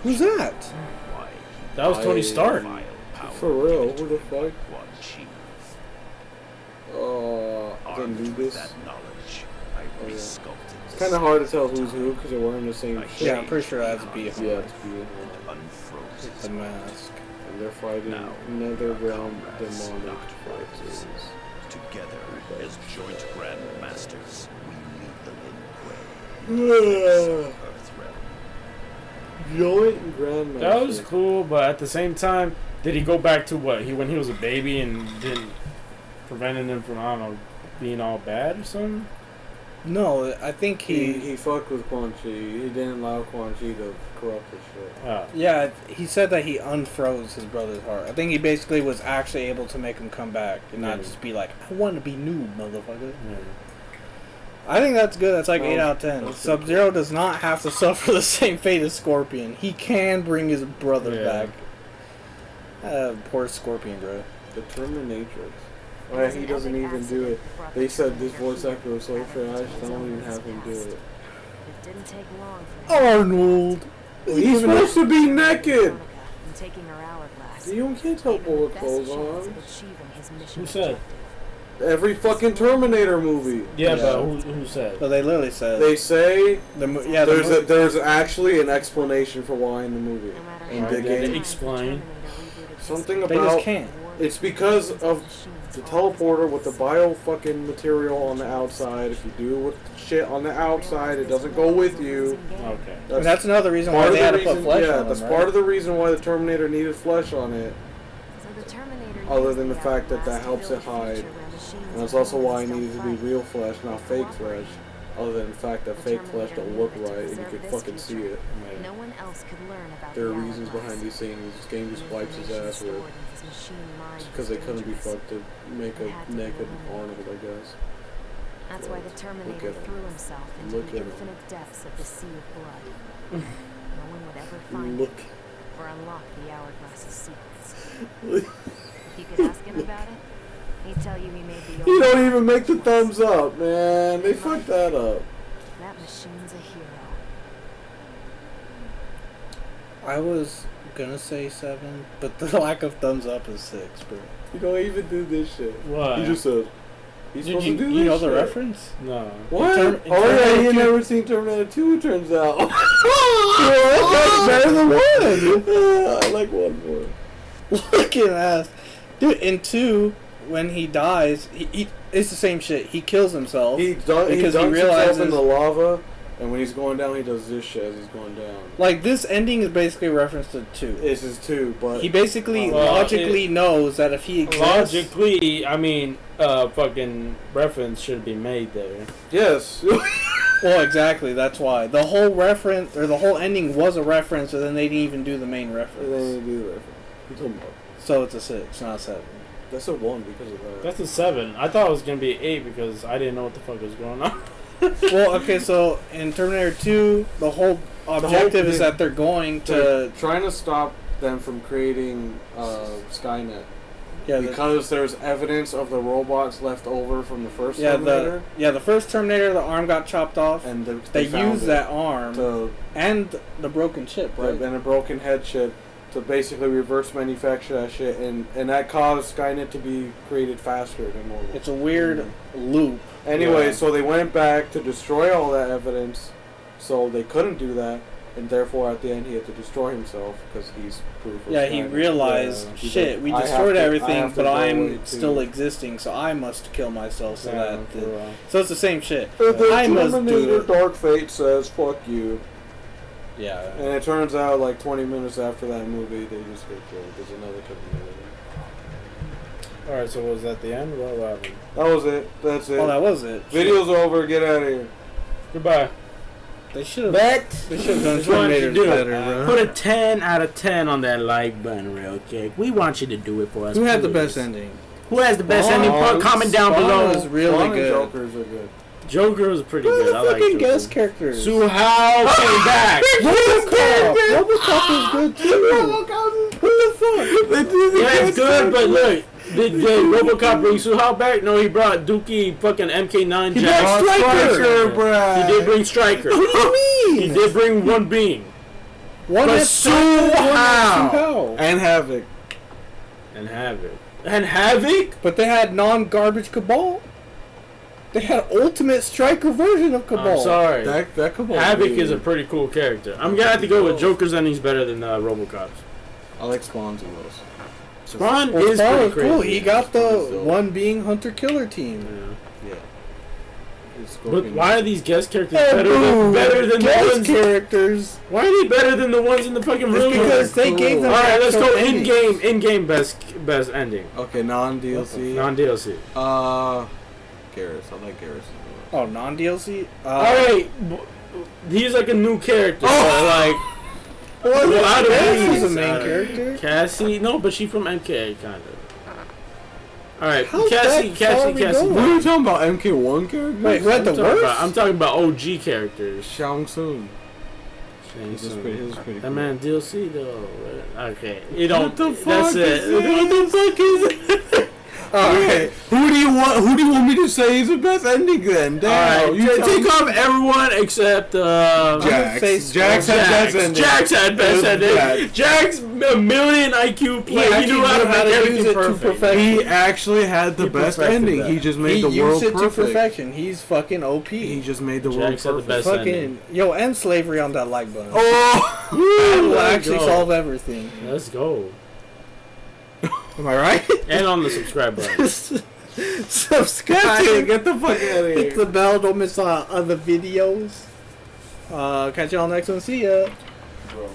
who's that? That was Tony Stark. For real? Who the fuck? Didn't do this. It's kind of hard to tell who's who because they're wearing the same shit. Yeah, I'm pretty sure that's BF. Yeah, it's beautiful. The mask. And they're fighting another realm demonic fighters. Together as joint Grand Masters, we lead the Lin Kuei. Joint Grand Masters. That was cool, but at the same time, did he go back to what when he was a baby and didn't preventing him from, I don't know, being all bad or something? No, I think he fucked with Quan Chi. He didn't allow Quan Chi to corrupt his shit. Yeah, he said that he unfroze his brother's heart. I think he basically was actually able to make him come back and not just be like, I want to be noob, motherfucker. I think that's good. That's like 8 out of 10. Sub-Zero does not have to suffer the same fate as Scorpion. He can bring his brother back. Poor Scorpion, bro. The Terminatrix. Alright, he doesn't even do it. They said this voice actor was so trash, they don't even have him do it. It didn't take long for him. Arnold! He's supposed to be naked! And taking her hourglass. You can't tell with clothes on. Who said? Every fucking Terminator movie. Yeah, but who said? But they literally said. They say there's movie. Actually an explanation for why in the movie. In the game. Explain. Something They about just can't. It's because of the teleporter with the bio fucking material on the outside. If you do with shit on the outside, it doesn't go with you. Okay. That's another reason why they had to put flesh on it. That's part of the reason why the Terminator needed flesh on it. Other than the fact that helps it hide. And that's also why it needed to be real flesh, not fake flesh. Other than the fact that fake flesh don't look right and you can fucking see it. No one else could learn about there are reasons behind these things. This game just wipes his ass with. Because they couldn't be fucked to make a naked Arnold, I guess. That's why the Terminator threw himself into the infinite depths of the sea of blood. No one would ever find it or unlock the hourglass's secrets. If you could ask him about it, he'd tell you he made the. He don't even make the thumbs up, man. They fucked that up. That machine's a hero. I was gonna say 7, but the lack of thumbs up is 6, bro. You don't even do this shit. What? He just said. He's supposed to do this you know the shit. reference? No. What? Oh yeah, you never seen Terminator 2, it turns out. That's better than 1! I like 1 more. Look at ass. Dude, in 2, when he dies, he it's the same shit. He kills himself. He realizes himself in the lava, and when he's going down, he does this shit as he's going down. Like, this ending is basically a reference to 2. This is 2, but... He basically logically knows that if he exists... Logically, I mean, fucking reference should be made there. Yes. Well, exactly, that's why. The whole reference, or the whole ending was a reference, and then they didn't even do the main reference. They didn't do the reference. What are you talking about? So it's a 6, not a 7. That's a 1 because of that. That's a 7. I thought it was going to be an 8 because I didn't know what the fuck was going on. Well, okay, so in Terminator 2, the whole objective is that they're going to... trying to stop them from creating Skynet. Yeah, because there's evidence of the robots left over from the first Terminator. The first Terminator, the arm got chopped off. And they used that arm and the broken chip, right? And a broken head chip to basically reverse manufacture that shit, and that caused Skynet to be created faster than normal. It's a weird loop. Anyway, so they went back to destroy all that evidence, so they couldn't do that, and therefore at the end he had to destroy himself because he's proof of Skynet. He realized, shit, we destroyed everything, but I'm still existing, so I must kill myself. So so it's the same shit. I must do it. Dark Fate says, "Fuck you." Yeah. And it turns out, like 20 minutes after that movie, they just get killed. There's another Terminator. Alright, so was that the end? What happened? That was it. That's it. Oh, that was it. Video's over. Get out of here. Goodbye. They should have done Terminator better, bro. Put a 10 out of 10 on that like button real quick. We want you to do it for us. Who had the best ending? Who has the best ending? Comment down below. Was really good. Jokers are good. Joker was pretty good. I like Joker. Guest characters. Su Hao came back. Robocop is good too. What the fuck? Yeah, it's good, but look. Did Robocop bring Su Hao back? No, he brought Dookie fucking MK9 He brought Stryker, bro. He did bring Stryker. What do you mean? He did bring one being. One Su Hao. And Havoc. And Havoc? But they had non-garbage Cabal. They had ultimate Stryker version of Cabal. I'm sorry. That Cabal. Havoc is a pretty cool character. I'm gonna have to go with Joker's ending's better than Robocop's. I like Spawn's and those. Spawn is pretty crazy. Cool. He got the one being hunter-killer team. Yeah. But why are these guest characters better than the ones characters? Why are they better than the ones in the fucking room? Because they gave them. All right, let's go in-game best ending. Okay, non-DLC. Non-DLC. Garrus. I like Garrus. Oh, non-DLC. All right, he's like a new character. So Cassie is a main character. Cassie, no, but she's from MK kind of. All right, How's Cassie. What are you talking about? MK1 characters? Wait, who had the worst? I'm talking about OG characters. Shang Tsung. This is pretty that cool. man DLC though. Okay, you don't. What the fuck That's it. What the fuck is it? Alright, who do you want me to say is the best ending then? Damn, you take off everyone except Jax. Jax had best ending. Jax had best ending. Jax, a million IQ player. He knew how to make everything perfect. He actually had the best ending. He just made the world perfect. He used it to perfection. He's fucking OP. He just made the world perfect. The best ending. Yo, end slavery on that like button. Oh, that will actually solve everything. Let's go. Am I right? And on the subscribe button. Subscribe. Get the fuck out of here. Hit the bell. Don't miss other videos. Catch y'all next one. See ya. Bro.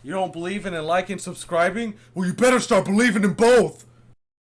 You don't believe in liking, subscribing? Well, you better start believing in both.